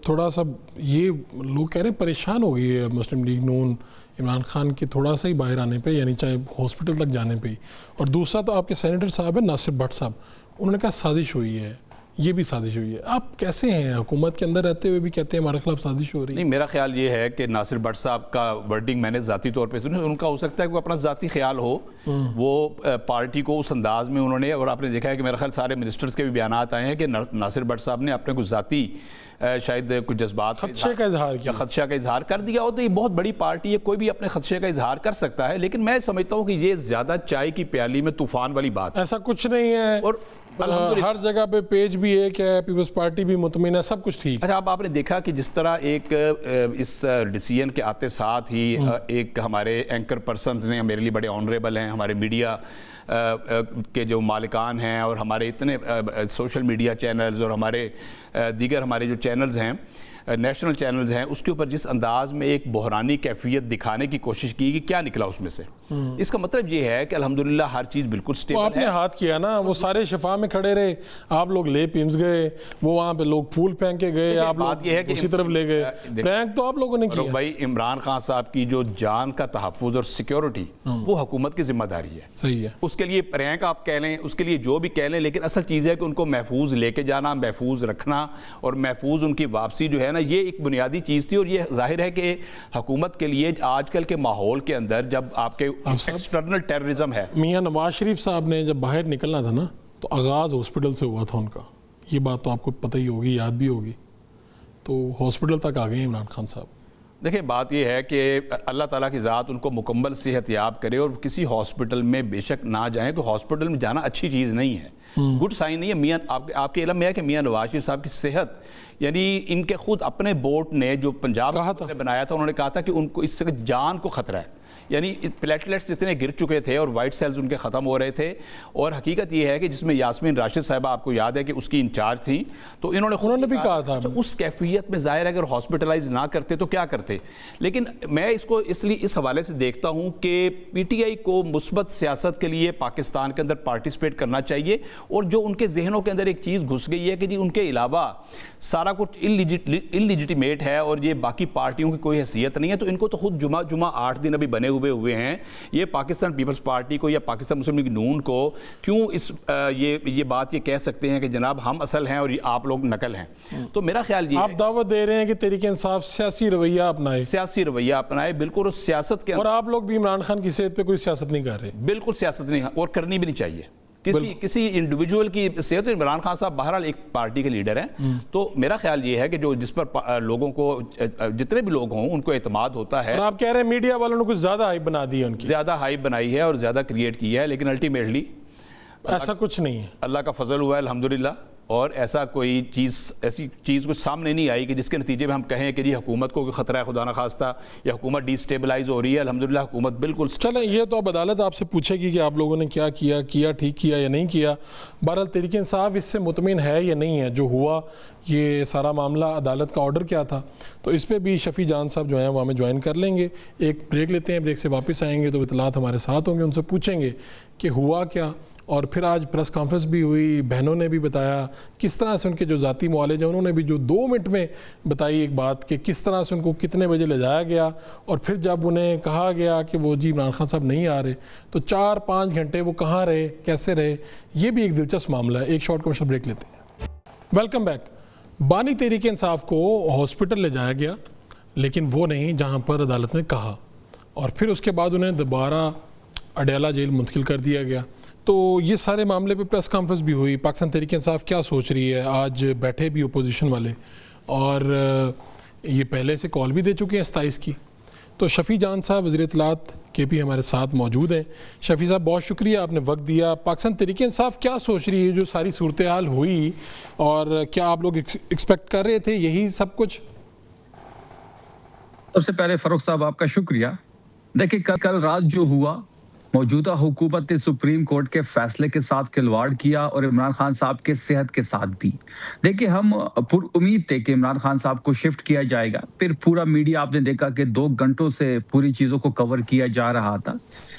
S1: تھوڑا سا, یہ لوگ کہہ رہے ہیں پریشان ہو گئی ہے مسلم لیگ نون عمران خان کے تھوڑا سا ہی باہر آنے پہ, یعنی چاہے ہاسپٹل تک جانے پہ ہی. اور دوسرا تو آپ کے سینیٹر صاحب ہیں ناصر بٹ صاحب, انہوں نے کہا سازش ہوئی ہے, یہ بھی سازش ہوئی ہے. آپ کیسے ہیں, حکومت کے اندر رہتے ہوئے بھی کہتے ہیں ہمارے خلاف سازش ہو رہی ہے؟
S3: نہیں, میرا خیال یہ ہے کہ ناصر بٹ صاحب کا ورڈنگ میں نے ذاتی طور پہ سنی, ان کا ہو سکتا ہے کہ وہ اپنا ذاتی خیال ہو, وہ پارٹی کو اس انداز میں انہوں نے, اور آپ نے دیکھا ہے کہ میرا خیال سارے منسٹرز کے بھی بیانات آئے ہیں کہ ناصر بٹ صاحب نے اپنے کچھ ذاتی شاید کچھ جذبات
S1: خدشے کا اظہار کیا,
S3: خدشہ کا اظہار کر دیا ہو. تو یہ بہت بڑی پارٹی ہے, کوئی بھی اپنے خدشے کا اظہار کر سکتا ہے. لیکن میں سمجھتا ہوں کہ یہ زیادہ چائے کی پیالی میں طوفان والی بات ہے.
S1: ایسا کچھ نہیں ہے,
S3: اور
S1: ہر جگہ پہ پیج بھی ایک ہے, پیپلز پارٹی بھی مطمئن ہے, سب کچھ ٹھیک.
S3: اچھا, اب آپ نے دیکھا کہ جس طرح ایک اس ڈیسیژن کے آتے ساتھ ہی ایک ہمارے اینکر پرسنز نے, میرے لیے بڑے آنریبل ہیں, ہمارے میڈیا کے جو مالکان ہیں اور ہمارے اتنے سوشل میڈیا چینلز اور ہمارے دیگر ہمارے جو چینلز ہیں, نیشنل چینلز ہیں, اس کے اوپر جس انداز میں ایک بحرانی کیفیت دکھانے کی کوشش کی کہ کیا نکلا اس میں سے. اس کا مطلب یہ ہے کہ الحمدللہ ہر چیز بالکل سٹیبل ہے.
S1: آپ نے ہاتھ کیا نا, وہ سارے شفا میں کھڑے رہے, آپ لوگ لے پیمز گئے, وہ وہاں پہ لوگ پھول پھینک کے گئے, آپ لوگ اسی طرف لے گئے. پرینک تو آپ لوگوں نے کیا
S3: بھائی. عمران خان صاحب کی جو جان کا تحفظ اور سیکیورٹی وہ حکومت کی ذمہ داری ہے.
S1: صحیح ہے.
S3: اس کے لیے پرینک آپ کہہ لیں, اس کے لیے جو بھی کہہ لیں, لیکن اصل چیز ہے کہ ان کو محفوظ لے کے جانا, محفوظ رکھنا اور محفوظ ان کی واپسی جو ہے نا, یہ ایک بنیادی چیز تھی. اور یہ ظاہر ہے کہ حکومت کے لیے آج کل کے ماحول کے اندر جب آپ کے ایکسٹرنل ٹیررزم ہے,
S1: میاں نواز شریف صاحب نے جب باہر نکلنا تھا نا تو آغاز ہاسپٹل سے ہوا تھا ان کا, یہ بات تو آپ کو پتہ ہی ہوگی, یاد بھی ہوگی. تو ہاسپٹل تک آ گئے عمران خان صاحب.
S3: دیکھیں بات یہ ہے کہ اللہ تعالیٰ کی ذات ان کو مکمل صحت یاب کرے, اور کسی ہاسپٹل میں بے شک نہ جائیں, تو ہاسپٹل میں جانا اچھی چیز نہیں ہے, گڈ سائن نہیں ہے. میاں آپ کے علم میں ہے کہ میاں نواز شریف صاحب کی صحت, یعنی ان کے خود اپنے بورڈ نے جو پنجاب نے بنایا تھا, انہوں نے کہا تھا کہ ان کو اس سے جان کو خطرہ ہے, یعنی پلیٹلیٹس اتنے گر چکے تھے اور وائٹ سیلز ان کے ختم ہو رہے تھے. اور حقیقت یہ ہے کہ جس میں یاسمین راشد صاحبہ آپ کو یاد ہے کہ اس کی انچارج تھیں, تو انہوں نے
S1: بھی کہا تھا
S3: اس کیفیت میں ظاہر ہے اگر ہاسپٹلائز نہ کرتے تو کیا کرتے. لیکن میں اس کو اس لیے اس حوالے سے دیکھتا ہوں کہ پی ٹی آئی کو مثبت سیاست کے لیے پاکستان کے اندر پارٹیسپیٹ کرنا چاہیے. اور جو ان کے ذہنوں کے اندر ایک چیز گھس گئی ہے کہ جی ان کے علاوہ سارا کچھ انلیجیٹیمیٹ ہے اور یہ باقی پارٹیوں کی کوئی حیثیت نہیں ہے, تو ان کو تو خود جمعہ 8 دن ابھی بنے ہوئے ہیں, یہ پاکستان پیپلز پارٹی کو یا پاکستان مسلم لیگ نون کو کیوں یہ بات یہ کہہ سکتے ہیں کہ جناب ہم اصل ہیں اور آپ لوگ نقل ہیں. تو میرا خیال یہ
S1: آپ دعوت دے رہے ہیں کہ تحریک انصاف سیاسی رویہ
S3: اپنائے, بالکل اس سیاست کے,
S1: اور آپ لوگ بھی عمران خان کی صحت پہ کوئی سیاست نہیں کر رہے.
S3: بالکل سیاست نہیں, اور کرنی بھی نہیں چاہیے. کسی انڈیویجول کی صحت. عمران خان صاحب بہرحال ایک پارٹی کے لیڈر ہیں, تو میرا خیال یہ ہے کہ جس پر لوگوں کو, جتنے بھی لوگ ہوں ان کو اعتماد ہوتا ہے.
S1: اور آپ کہہ رہے ہیں میڈیا والوں نے کچھ زیادہ ہائپ بنا دی ہے, ان کی
S3: زیادہ ہائپ بنائی ہے اور زیادہ کریٹ کی ہے, لیکن الٹیمیٹلی
S1: ایسا کچھ نہیں ہے. اللہ
S3: کا فضل ہوا ہے الحمدللہ, اور ایسا کوئی ایسی چیز کچھ سامنے نہیں آئی کہ جس کے نتیجے میں ہم کہیں کہ جی حکومت کو کوئی خطرہ ہے خدا نخواستہ, یا حکومت ڈی سٹیبلائز ہو رہی ہے. الحمدللہ حکومت بالکل.
S1: چلیں, یہ تو اب عدالت آپ سے پوچھے گی کہ آپ لوگوں نے کیا کیا ٹھیک کیا یا نہیں کیا. بہرحال تحریک انصاف اس سے مطمئن ہے یا نہیں ہے جو ہوا, یہ سارا معاملہ عدالت کا آرڈر کیا تھا, تو اس پہ بھی شفیع جان صاحب جو ہیں وہ ہمیں جوائن کر لیں گے. ایک بریک لیتے ہیں, بریک سے واپس آئیں گے تو اطلاعات ہمارے ساتھ ہوں گے, ان سے پوچھیں گے کہ ہوا کیا. اور پھر آج پریس کانفرنس بھی ہوئی, بہنوں نے بھی بتایا کس طرح سے ان کے جو ذاتی معالج ہیں انہوں نے بھی جو 2 منٹ میں بتائی ایک بات کہ کس طرح سے ان کو کتنے بجے لے جایا گیا, اور پھر جب انہیں کہا گیا کہ وہ جی عمران خان صاحب نہیں آ رہے تو 4-5 گھنٹے وہ کہاں رہے, کیسے رہے. یہ بھی ایک دلچسپ معاملہ ہے. ایک شارٹ کمرشل بریک لیتے ہیں. Welcome back. بانی تحریک انصاف کو ہاسپٹل لے جایا گیا, لیکن وہ نہیں جہاں پر عدالت نے کہا, اور پھر اس کے بعد انہیں دوبارہ اڈیالہ جیل منتقل کر دیا گیا. تو یہ سارے معاملے پہ پریس کانفرنس بھی ہوئی. پاکستان تحریک انصاف کیا سوچ رہی ہے, آج بیٹھے بھی اپوزیشن والے, اور یہ پہلے سے کال بھی دے چکے ہیں 27 کی. تو شفیع جان صاحب وزیر اطلاعات کے پی ہمارے ساتھ موجود ہیں. شفیع صاحب بہت شکریہ, آپ نے وقت دیا. پاکستان تحریک انصاف کیا سوچ رہی ہے جو ساری صورتحال ہوئی, اور کیا آپ لوگ ایکسپیکٹ کر رہے تھے یہی سب کچھ؟
S4: سب سے پہلے فروخ صاحب آپ کا شکریہ. دیکھیں کل رات جو ہوا, موجودہ حکومت نے سپریم کورٹ کے فیصلے کے ساتھ کھلواڑ کیا, اور عمران خان صاحب کے صحت کے ساتھ بھی. دیکھیں ہم پر امید تھے کہ عمران خان صاحب کو شفٹ کیا جائے گا. پھر پورا میڈیا آپ نے دیکھا کہ 2 گھنٹوں سے پوری چیزوں کو کور کیا جا رہا تھا,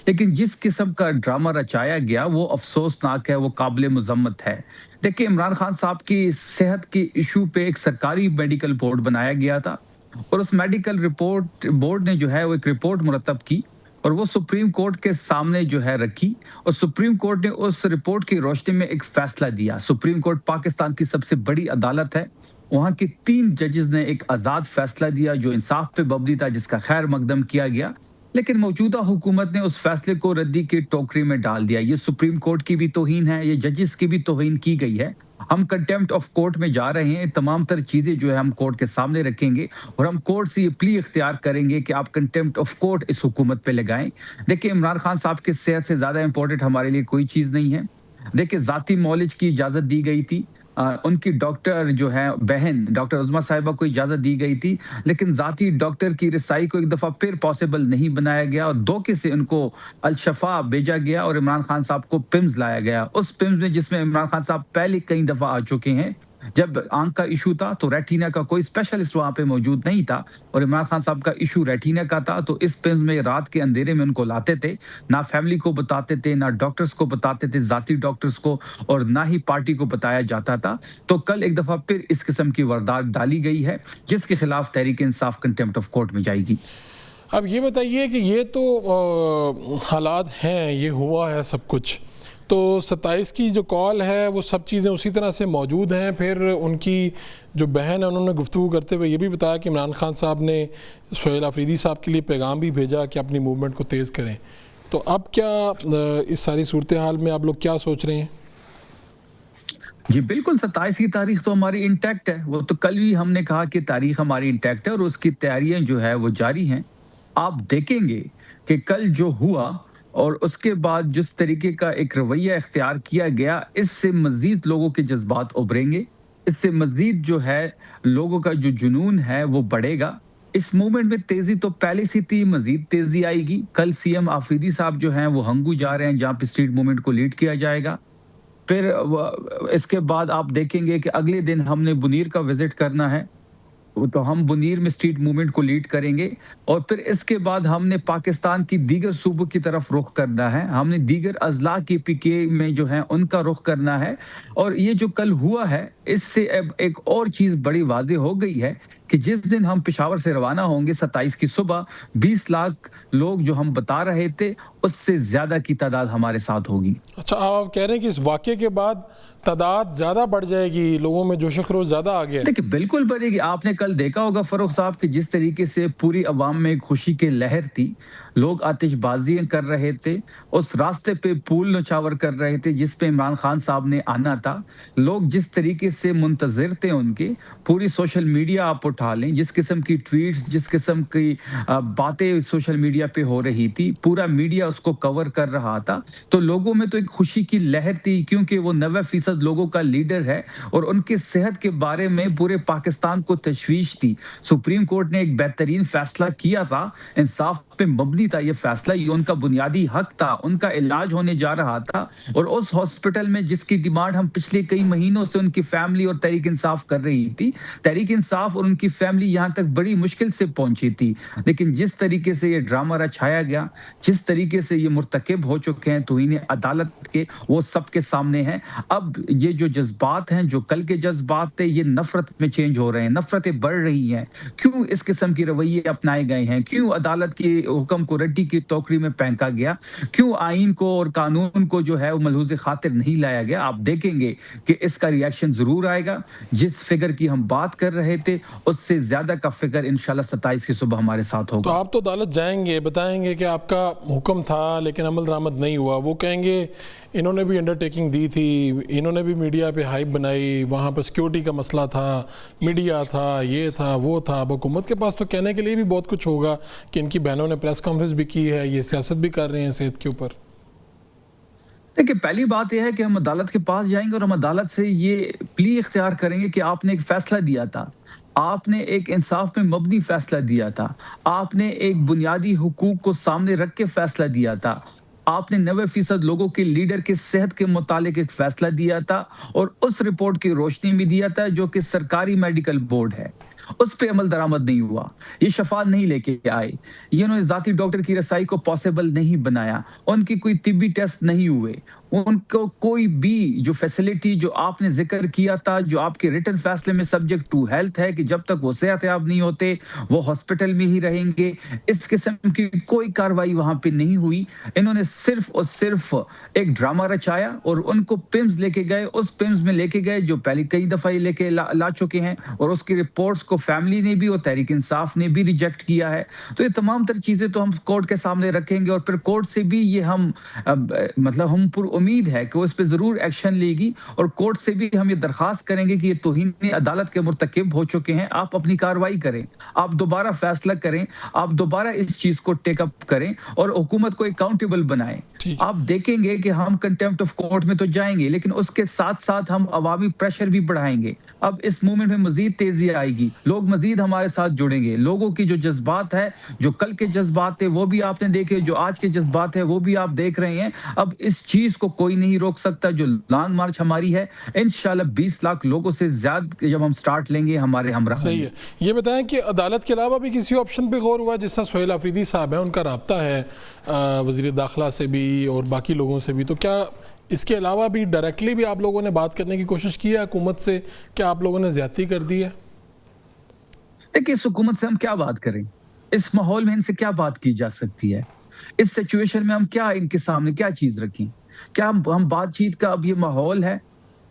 S4: لیکن جس قسم کا ڈرامہ رچایا گیا وہ افسوسناک ہے, وہ قابل مذمت ہے. دیکھیں عمران خان صاحب کی صحت کی ایشو پہ ایک سرکاری میڈیکل بورڈ بنایا گیا تھا, اور اس میڈیکل بورڈ نے جو ہے وہ ایک رپورٹ مرتب کی, اور وہ سپریم کورٹ کے سامنے جو ہے رکھی, اور سپریم کورٹ نے اس رپورٹ کی روشنی میں ایک فیصلہ دیا. سپریم کورٹ پاکستان کی سب سے بڑی عدالت ہے, وہاں کے 3 ججز نے ایک آزاد فیصلہ دیا جو انصاف پہ مبنی تھا, جس کا خیر مقدم کیا گیا. لیکن موجودہ حکومت نے اس فیصلے کو ردی کی ٹوکری میں ڈال دیا. یہ سپریم کورٹ کی بھی توہین ہے, یہ ججز کی بھی توہین کی گئی ہے. ہم کنٹیمپٹ آف کورٹ میں جا رہے ہیں. تمام تر چیزیں جو ہے ہم کورٹ کے سامنے رکھیں گے, اور ہم کورٹ سے یہ پلی اختیار کریں گے کہ آپ کنٹیمپٹ آف کورٹ اس حکومت پہ لگائیں. دیکھیں عمران خان صاحب کی صحت سے زیادہ امپورٹنٹ ہمارے لیے کوئی چیز نہیں ہے. دیکھیں ذاتی معالج کی اجازت دی گئی تھی, ان کی ڈاکٹر جو ہے بہن ڈاکٹر عظمیٰ صاحبہ کو اجازت دی گئی تھی, لیکن ذاتی ڈاکٹر کی رسائی کو ایک دفعہ پھر پاسبل نہیں بنایا گیا, اور دھوکے سے ان کو الشفا بھیجا گیا, اور عمران خان صاحب کو پمز لایا گیا. اس پمز میں جس میں عمران خان صاحب پہلے کئی دفعہ آ چکے ہیں. جب آنکھ کا ایشو تھا تو ریٹینا کا کوئی اسپیشلسٹ وہاں پہ موجود نہیں تھا, اور عمران خان صاحب کا ایشو ریٹینا کا تھا, تو اس پمز میں رات کے اندھیرے میں ان کو لاتے تھے. نہ فیملی کو بتاتے تھے, نہ ڈاکٹرز کو بتاتے تھے, ذاتی ڈاکٹرز کو, اور نہ ہی پارٹی کو بتایا جاتا تھا. تو کل ایک دفعہ پھر اس قسم کی واردات ڈالی گئی ہے, جس کے خلاف Tehreek Insaf contempt of court میں جائے گی.
S1: اب یہ بتائیے کہ یہ تو حالات ہیں, یہ ہوا ہے سب کچھ, تو 27 کی جو کال ہے وہ سب چیزیں اسی طرح سے موجود ہیں. پھر ان کی جو بہن ہے انہوں نے گفتگو کرتے ہوئے یہ بھی بتایا کہ عمران خان صاحب نے سہیل آفریدی صاحب کے لیے پیغام بھی بھیجا کہ اپنی موومنٹ کو تیز کریں. تو اب کیا اس ساری صورتحال میں آپ لوگ کیا سوچ رہے ہیں؟
S4: جی بالکل, 27 کی تاریخ تو ہماری انٹیکٹ ہے. وہ تو کل بھی ہم نے کہا کہ تاریخ ہماری انٹیکٹ ہے, اور اس کی تیاریاں جو ہے وہ جاری ہیں. آپ دیکھیں گے کہ کل جو ہوا اور اس کے بعد جس طریقے کا ایک رویہ اختیار کیا گیا, اس سے مزید لوگوں کے جذبات ابھریں گے, اس سے مزید جو ہے لوگوں کا جو جنون ہے وہ بڑھے گا. اس موومنٹ میں تیزی تو پہلے سے تھی, مزید تیزی آئے گی. کل سی ایم آفریدی صاحب جو ہیں وہ ہنگو جا رہے ہیں, جہاں پہ اسٹریٹ موومنٹ کو لیڈ کیا جائے گا. پھر اس کے بعد آپ دیکھیں گے کہ اگلے دن ہم نے بنیر کا وزٹ کرنا ہے, تو ہم بنیر میں اسٹریٹ موومنٹ کو لیڈ کریں گے. اور پھر اس کے بعد ہم نے پاکستان کی دیگر صوبوں کی طرف رخ کرنا ہے, ہم نے دیگر اضلاع کی پی کے میں جو ہیں ان کا رخ کرنا ہے. اور یہ جو کل ہوا ہے, اس سے اب ایک اور چیز بڑی واضح ہو گئی ہے کہ جس دن ہم پشاور سے روانہ ہوں گے 27 کی صبح, 20 لاکھ لوگ جو ہم بتا رہے تھے اس سے زیادہ کی تعداد ہمارے ساتھ ہوگی.
S1: اچھا, آپ کہہ رہے ہیں کہ اس واقعے کے بعد تعداد زیادہ بڑھ جائے گی, لوگوں میں جوش و خروش زیادہ آ گیا.
S4: دیکھیں بالکل بڑھے گی. آپ نے کل دیکھا ہوگا فاروق صاحب کہ جس طریقے سے پوری عوام میں ایک خوشی کی لہر تھی, لوگ آتش بازیاں کر رہے تھے, اس راستے پہ پھول نچھاور کر رہے تھے جس پہ عمران خان صاحب نے آنا تھا, لوگ جس طریقے سے منتظر تھے ان کے, پوری سوشل میڈیا آپ اٹھا لیں, جس قسم کی ٹویٹس, جس قسم کی باتیں سوشل میڈیا پہ ہو رہی تھی, پورا میڈیا اس کو کور کر رہا تھا, تو لوگوں میں تو ایک خوشی کی لہر تھی کیونکہ وہ 90% لوگوں کا لیڈر ہے اور ان کے صحت کے بارے میں پورے پاکستان کو تشویش تھی. سپریم کورٹ نے ایک بہترین فیصلہ کیا تھا, انصاف پہ مبنی تھا یہ فیصلہ, یہ ان کا بنیادی حق تھا, ان کا علاج ہونے جا رہا تھا, اور اس ہاسپٹل میں جس کی ڈیمانڈ ہم پچھلے کئی مہینوں سے ان کی فیملی اور تحریک انصاف کر رہی تھی, تحریک انصاف اور ان کی فیملی یہاں تک بڑی مشکل سے پہنچی تھی, لیکن جس طریقے سے یہ ڈرامہ رچایا گیا, جس طریقے سے یہ مرتکب ہو چکے ہیں توہین عدالت کے, وہ سب کے سامنے ہیں. اب یہ جو جذبات ہیں, جو کل کے جذبات تھے, یہ نفرت میں چینج ہو رہے ہیں, نفرتیں بڑھ رہی ہیں. کیوں اس قسم کی رویے اپنائے گئے ہیں, کیوں عدالت کے حکم کو رڈی کی ٹوکری میں پھینکا گیا, کیوں آئین کو اور قانون کو جو ہے وہ ملحوظ خاطر نہیں لایا گیا. آپ دیکھیں گے کہ اس کا ریاکشن ضرور آئے گا. جس فگر کی ہم بات کر رہے تھے اس سے زیادہ کا فگر انشاءاللہ 27 کی صبح ہمارے ساتھ ہوگا.
S1: تو آپ تو عدالت جائیں گے, بتائیں گے کہ آپ کا حکم تھا لیکن عمل درآمد نہیں ہوا, وہ کہیں گے انہوں نے بھی انڈرٹیکنگ دی تھی, انہوں نے بھی میڈیا پہ ہائپ بنائی, وہاں پر سیکیورٹی کا مسئلہ تھا, میڈیا تھا, یہ تھا, وہ تھا. اب حکومت کے پاس تو کہنے کے لیے بھی بہت کچھ ہوگا کہ ان کی بہنوں نے پریس کانفرنس بھی کی ہے, یہ سیاست بھی کر رہے ہیں صحت کے اوپر.
S4: دیکھیں پہلی بات یہ ہے کہ ہم عدالت کے پاس جائیں گے اور ہم عدالت سے یہ پلی اختیار کریں گے کہ آپ نے ایک فیصلہ دیا تھا, آپ نے ایک انصاف پہ مبنی فیصلہ دیا تھا, آپ نے ایک بنیادی حقوق کو سامنے رکھ کے فیصلہ دیا تھا, آپ نے 90% لوگوں کے لیڈر کے صحت کے متعلق ایک فیصلہ دیا تھا اور اس رپورٹ کی روشنی بھی دیا تھا جو کہ سرکاری میڈیکل بورڈ ہے, اس پہ عمل درآمد نہیں ہوا, یہ شفاعت نہیں لے کے آئے, یہ انہوں نے ذاتی ڈاکٹر کی رسائی کو پاسبل نہیں بنایا, ان کی کوئی طبی ٹیسٹ نہیں ہوئے, ان کو کوئی بھی جو فیسلٹی جو آپ نے ذکر کیا تھا, جو آپ کے ریٹن فیصلے میں سبجیکٹ ٹو ہیلتھ ہے کہ جب تک وہ صحت یاب نہیں ہوتے وہ ہاسپٹل میں ہی رہیں گے, اس قسم کی کوئی کاروائی وہاں پہ نہیں ہوئی. انہوں نے صرف اور صرف ایک ڈرامہ رچایا اور ان کو پمز لے کے گئے, اس پمز میں لے کے گئے جو پہلے کئی دفعہ لے کے لا چکے ہیں, اور اس کی رپورٹس کو فیملی نے بھی اور تحریک انصاف نے بھی ریجیکٹ کیا ہے. تو یہ تمام تر چیزیں تو ہم کورٹ کے سامنے رکھیں گے اور پھر کورٹ سے بھی یہ ہم ہم پر امید ہے کہ وہ اس پہ ضرور ایکشن لے گی, اور کورٹ سے بھی ہم یہ درخواست کریں گے کہ یہ توہین عدالت کے مرتکب ہو چکے ہیں, آپ اپنی کارروائی کریں, آپ دوبارہ فیصلہ کریں, آپ دوبارہ اس چیز کو ٹیک اپ کریں اور حکومت کو اکاؤنٹیبل بنائیں. آپ دیکھیں گے کہ ہم کنٹیمپٹ آف کورٹ میں تو جائیں گے لیکن اس کے ساتھ ساتھ ہم عوامی پریشر بھی بڑھائیں گے. اب اس موومنٹ میں مزید تیزی آئے گی, لوگ مزید ہمارے ساتھ جڑیں گے, لوگوں کی جو جذبات ہے, جو کل کے جذبات تھے وہ بھی آپ نے دیکھے, جو آج کے جذبات ہے وہ بھی آپ دیکھ رہے ہیں. اب اس چیز کو کوئی نہیں روک سکتا. جو لانگ مارچ ہماری ہے انشاءاللہ 20 لاکھ لوگوں سے زیادہ جب ہم سٹارٹ لیں گے ہمارے ہمراہ.
S1: صحیح ہے. یہ بتائیں کہ عدالت کے علاوہ بھی کسی آپشن پہ غور ہوا, جس طرح سہیل آفریدی صاحب ہیں, ان کا رابطہ ہے وزیر داخلہ سے بھی اور باقی لوگوں سے بھی, تو کیا اس کے علاوہ بھی ڈائریکٹلی بھی آپ لوگوں نے بات کرنے کی کوشش کی ہے حکومت سے, کیا آپ لوگوں نے زیادتی کر دی ہے؟
S4: دیکھیں اس حکومت سے ہم کیا بات کریں, اس ماحول میں ان سے کیا بات کی جا سکتی ہے, اس سچویشن میں ہم کیا ان کے سامنے کیا چیز رکھیں, کیا ہم بات چیت کا اب یہ ماحول ہے؟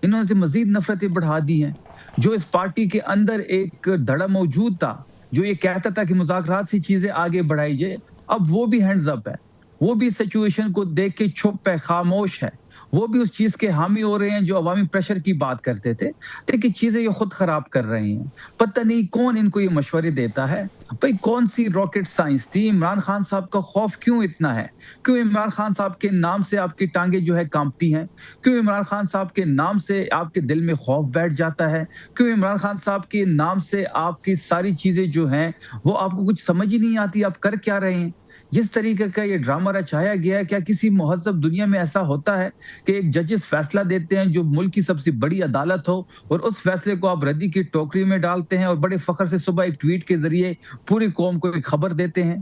S4: انہوں نے مزید نفرتیں بڑھا دی ہیں. جو اس پارٹی کے اندر ایک دھڑا موجود تھا جو یہ کہتا تھا کہ مذاکرات سے چیزیں آگے بڑھائی جائے, اب وہ بھی ہینڈز اپ ہے, وہ بھی سچویشن کو دیکھ کے چپ ہے, خاموش ہے, وہ بھی اس چیز کے حامی ہو رہے ہیں جو عوامی پریشر کی بات کرتے تھے. دیکھیں چیزیں یہ خود خراب کر رہے ہیں, پتہ نہیں کون ان کو یہ مشورے دیتا ہے. بھئی کون سی راکٹ سائنس تھی؟ عمران خان صاحب کا خوف کیوں اتنا ہے؟ کیوں عمران خان صاحب کے نام سے آپ کی ٹانگیں جو ہے کانپتی ہیں؟ کیوں عمران خان صاحب کے نام سے آپ کے دل میں خوف بیٹھ جاتا ہے؟ کیوں عمران خان صاحب کے نام سے آپ کی ساری چیزیں جو ہیں وہ آپ کو کچھ سمجھ ہی نہیں آتی آپ کر کیا رہے ہیں؟ جس طریقے کا یہ ڈرامہ رچایا گیا ہے, کیا کسی مہذب دنیا میں ایسا ہوتا ہے کہ ایک ججز فیصلہ دیتے ہیں جو ملک کی سب سے بڑی عدالت ہو اور اس فیصلے کو آپ ردی کی ٹوکری میں ڈالتے ہیں اور بڑے فخر سے صبح ایک ٹویٹ کے ذریعے پوری قوم کو ایک خبر دیتے ہیں؟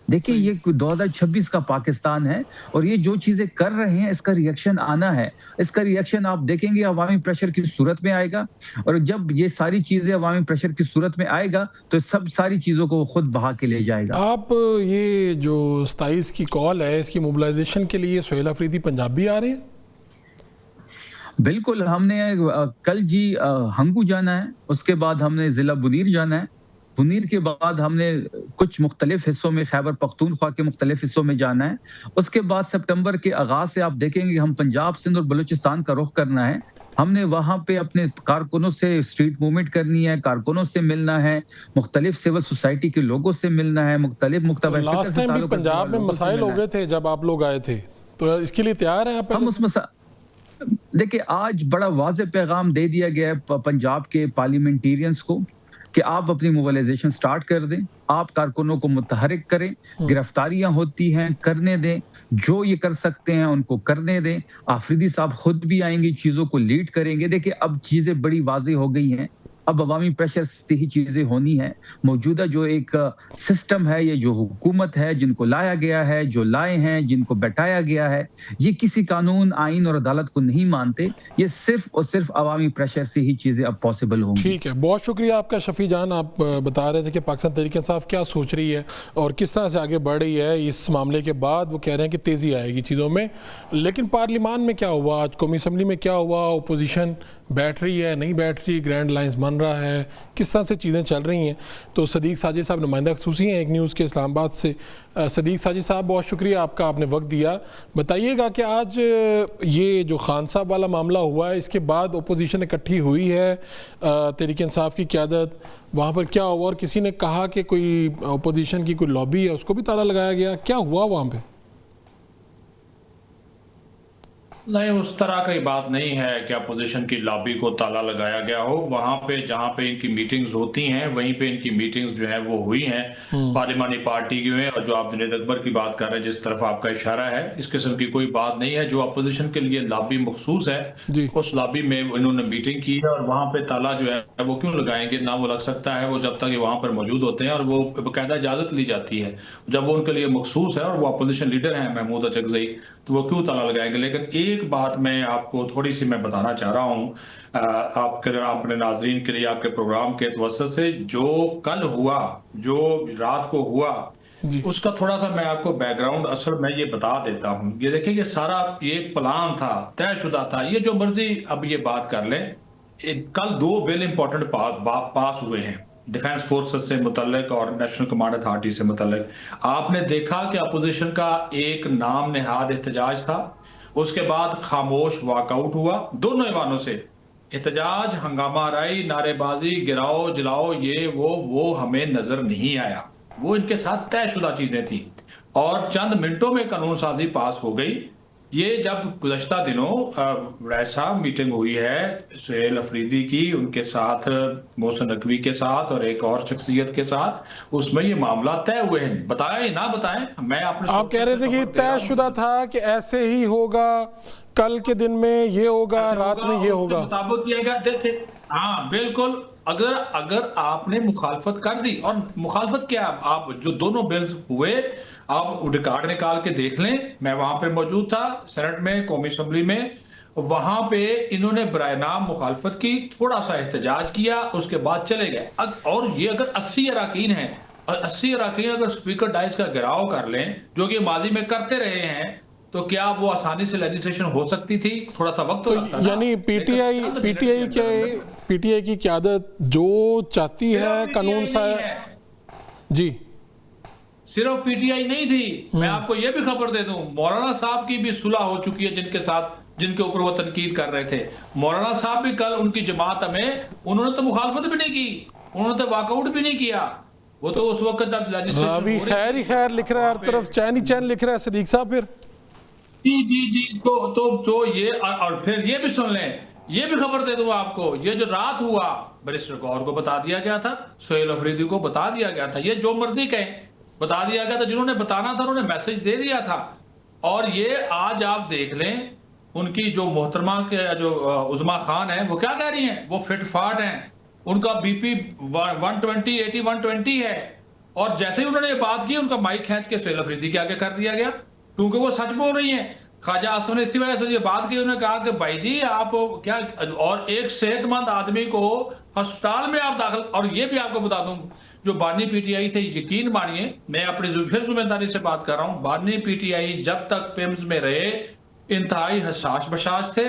S4: دیکھیں یہ 2026 کا پاکستان ہے اور یہ جو چیزیں کر رہے ہیں اس کا ریئیکشن آنا ہے. اس کا ریئیکشن آپ دیکھیں گے عوامی پریشر کی صورت میں آئے گا, اور جب یہ ساری چیزیں عوامی پریشر کی صورت میں آئے گا تو سب ساری چیزوں کو خود بہا کے لے جائے گا.
S1: آپ یہ جو 27 کی کال ہے اس کی موبلائزیشن کے لیے سہیل آفریدی پنجاب بھی آ رہے ہیں؟
S4: بالکل، ہم نے کل جی ہنگو جانا ہے، اس کے بعد ہم نے ضلع بنیر جانا ہے، بنیر کے بعد ہم نے کچھ مختلف حصوں میں خیبر پختونخوا کے مختلف حصوں میں جانا ہے، اس کے بعد سپٹمبر کے آغاز سے آپ دیکھیں گے ہم پنجاب، سندھ اور بلوچستان کا رخ کرنا ہے۔ ہم نے وہاں پہ اپنے کارکنوں سے اسٹریٹ موومنٹ کرنی ہے، کارکنوں سے ملنا ہے، مختلف سول سوسائٹی کے لوگوں سے ملنا ہے، مختلف مکتبہ فکر
S1: لاسٹ
S4: سے
S1: ٹائم بھی
S4: تعلق رکھنے
S1: پنجاب
S4: والے
S1: میں
S4: لوگوں سے
S1: مسائل
S4: ملنا
S1: ہو
S4: ہے۔
S1: گئے تھے جب آپ لوگ آئے تھے، تو اس کے لیے تیار ہیں آپ؟
S4: ہم اس دیکھیں آج بڑا واضح پیغام دے دیا گیا ہے پنجاب کے پارلیمنٹیرینز کو کہ آپ اپنی موبلائزیشن سٹارٹ کر دیں، آپ کارکنوں کو متحرک کریں، گرفتاریاں ہوتی ہیں کرنے دیں، جو یہ کر سکتے ہیں ان کو کرنے دیں۔ آفریدی صاحب خود بھی آئیں گے، چیزوں کو لیڈ کریں گے۔ دیکھیں اب چیزیں بڑی واضح ہو گئی ہیں، اب عوامی پریشر سے ہی چیزیں ہونی ہیں۔ موجودہ جو ایک سسٹم ہے، یہ جو حکومت ہے، جن کو لایا گیا ہے، جو لائے ہیں، جن کو بیٹھایا گیا ہے، یہ کسی قانون، آئین اور عدالت کو نہیں مانتے۔ یہ صرف اور صرف عوامی پریشر سے ہی چیزیں اب پاسبل ہوں گی۔
S1: ٹھیک ہے، بہت شکریہ آپ کا شفیع جان۔ آپ بتا رہے تھے کہ پاکستان تحریک انصاف کیا سوچ رہی ہے اور کس طرح سے آگے بڑھ رہی ہے اس معاملے کے بعد۔ وہ کہہ رہے ہیں کہ تیزی آئے گی چیزوں میں، لیکن پارلیمان میں کیا ہوا، آج قومی اسمبلی میں کیا ہوا، اپوزیشن بیٹھ رہی ہے نہیں بیٹھ رہی، گرینڈ لائنز بن رہا ہے، کس طرح سے چیزیں چل رہی ہیں۔ تو صدیق ساجد صاحب نمائندہ خصوصی ہیں ایک نیوز کے اسلام آباد سے۔ صدیق ساجد صاحب بہت شکریہ آپ کا، آپ نے وقت دیا۔ بتائیے گا کہ آج یہ جو خان صاحب والا معاملہ ہوا ہے، اس کے بعد اپوزیشن اکٹھی ہوئی ہے، تحریک انصاف کی قیادت، وہاں پر کیا ہوا، اور کسی نے کہا کہ کوئی اپوزیشن کی کوئی لابی ہے اس کو بھی تالا لگایا گیا، کیا ہوا وہاں پہ؟
S5: نہیں، اس طرح کی بات نہیں ہے کہ اپوزیشن کی لابی کو تالا لگایا گیا ہو۔ وہاں پہ جہاں پہ ان کی میٹنگز ہوتی ہیں وہیں پہ ان کی میٹنگز جو ہیں وہ ہوئی ہیں پارلیمانی پارٹی کی میں۔ اور جو آپ جنید اکبر کی بات کر رہے ہیں، جس طرف آپ کا اشارہ ہے، اس قسم کی کوئی بات نہیں ہے۔ جو اپوزیشن کے لیے لابی مخصوص ہے، اس لابی میں انہوں نے میٹنگ کی ہے، اور وہاں پہ تالا جو ہے وہ کیوں لگائیں گے؟ نہ وہ لگ سکتا ہے، وہ جب تک وہاں پر موجود ہوتے ہیں اور وہ باقاعدہ اجازت لی جاتی ہے جب وہ ان کے لیے مخصوص ہے اور وہ اپوزیشن لیڈر ہیں محمود اچکزئی، تو وہ کیوں تالا لگائیں گے؟ لیکن ایک بات میں آپ کو تھوڑی سی میں بتانا چاہ رہا ہوں آپ اپنے ناظرین کے لیے، آپ کے پروگرام کے توسط سے، جو کل ہوا، جو رات کو ہوا، اس کا تھوڑا سا میں آپ کو بیک گراؤنڈ اثر میں یہ بتا دیتا ہوں۔ یہ دیکھیں، یہ سارا ایک پلان تھا، طے شدہ تھا۔ یہ جو مرضی اب یہ بات کر لیں، کل 2 بل امپورٹنٹ پاس ہوئے ہیں ڈیفینس فورسز سے متعلق اور نیشنل کمانڈ اتھارٹی سے متعلق۔ آپ نے دیکھا کہ اپوزیشن کا ایک نام نہاد احتجاج تھا، اس کے بعد خاموش واک آؤٹ ہوا دونوں ایوانوں سے۔ احتجاج، ہنگامہ آرائی، نعرے بازی، گراؤ جلاؤ، یہ وہ ہمیں نظر نہیں آیا۔ وہ ان کے ساتھ طے شدہ چیزیں تھیں، اور چند منٹوں میں قانون سازی پاس ہو گئی۔ یہ جب گزشتہ دنوں ایسا میٹنگ ہوئی ہے سہیل افریدی کی، ان کے ساتھ محسن نقوی کے ساتھ اور ایک اور شخصیت کے ساتھ، اس میں یہ معاملہ طے ہوئے ہیں۔ بتائیں نہ بتائیں، میں
S1: آپ کہہ رہے تھے کہ طے شدہ تھا کہ ایسے ہی ہوگا، کل کے دن میں یہ ہوگا، رات میں یہ ہوگا،
S5: اس کے مطابق کیا گیا۔ دیکھیں، ہاں بالکل، اگر آپ نے مخالفت کر دی، اور مخالفت کیا، آپ جو دونوں بلز ہوئے آپ ریکارڈ نکال کے دیکھ لیں، میں وہاں پہ موجود تھا سینٹ میں، قومی اسمبلی میں، وہاں پہ انہوں نے برائے نام مخالفت کی، تھوڑا سا احتجاج کیا، اس کے بعد چلے گئے۔ اور یہ اگر 80 اراکین ہیں، اور 80 اراکین اگر سپیکر ڈائز کا گھیراؤ کر لیں، جو کہ ماضی میں کرتے رہے ہیں، تو کیا وہ آسانی سے لیجسلیشن ہو سکتی تھی؟ تھوڑا سا وقت لگتا ہے۔
S1: یعنی پی ٹی آئی کی قیادت جو چاہتی ہے قانون سا جی،
S5: صرف پی ٹی آئی نہیں تھی، میں آپ کو یہ بھی خبر دے دوں، مولانا صاحب کی بھی صلح ہو چکی ہے جن کے اوپر وہ تنقید کر رہے تھے۔ مولانا صاحب بھی کل ان کی جماعت میں، انہوں نے تو مخالفت بھی نہیں کی، انہوں نے تو واک آؤٹ بھی نہیں کیا۔ وہ تو اس وقت جب
S1: راوی خیر ہی خیر لکھ رہا ہے، ہر طرف چین ہی چین لکھ رہا ہے صدیق صاحب۔ پھر
S5: جی تو یہ، اور پھر یہ بھی سن لیں، یہ بھی خبر دے دوں آپ کو، یہ جو رات ہوا بیرسٹر گوہر کو بتا دیا گیا تھا، سہیل افریدی کو بتا دیا گیا تھا، یہ جو مرضی کہیں بتا دیا گیا تھا، جنہوں نے بتانا تھا انہوں نے میسج دے دیا تھا۔ اور یہ آج آپ دیکھ لیں، ان کی جو محترمہ کے جو عظما خان ہیں، وہ کیا کہہ رہی ہیں؟ وہ فٹ فاٹ ہیں، ان کا بی پی 120 80 120 ہے، اور جیسے ہی انہوں نے یہ بات کی، ان کا مائک کھینچ کے سہیل افریدی کے آگے کر دیا گیا، کیونکہ وہ سچ بول رہی ہیں۔ خواجہ آصف نے اسی وجہ سے یہ بات کی، انہوں نے کہا کہ بھائی جی آپ کیا، اور ایک صحت مند آدمی کو ہسپتال میں آپ داخل، اور یہ بھی آپ کو بتا دوں، جو بانی پی ٹی آئی تھے، یقین مانیے، میں اپنی پھر ذمہ داری سے بات کر رہا ہوں، بانی پی ٹی آئی جب تک پیمز میں رہے انتہائی حساس بشاش تھے،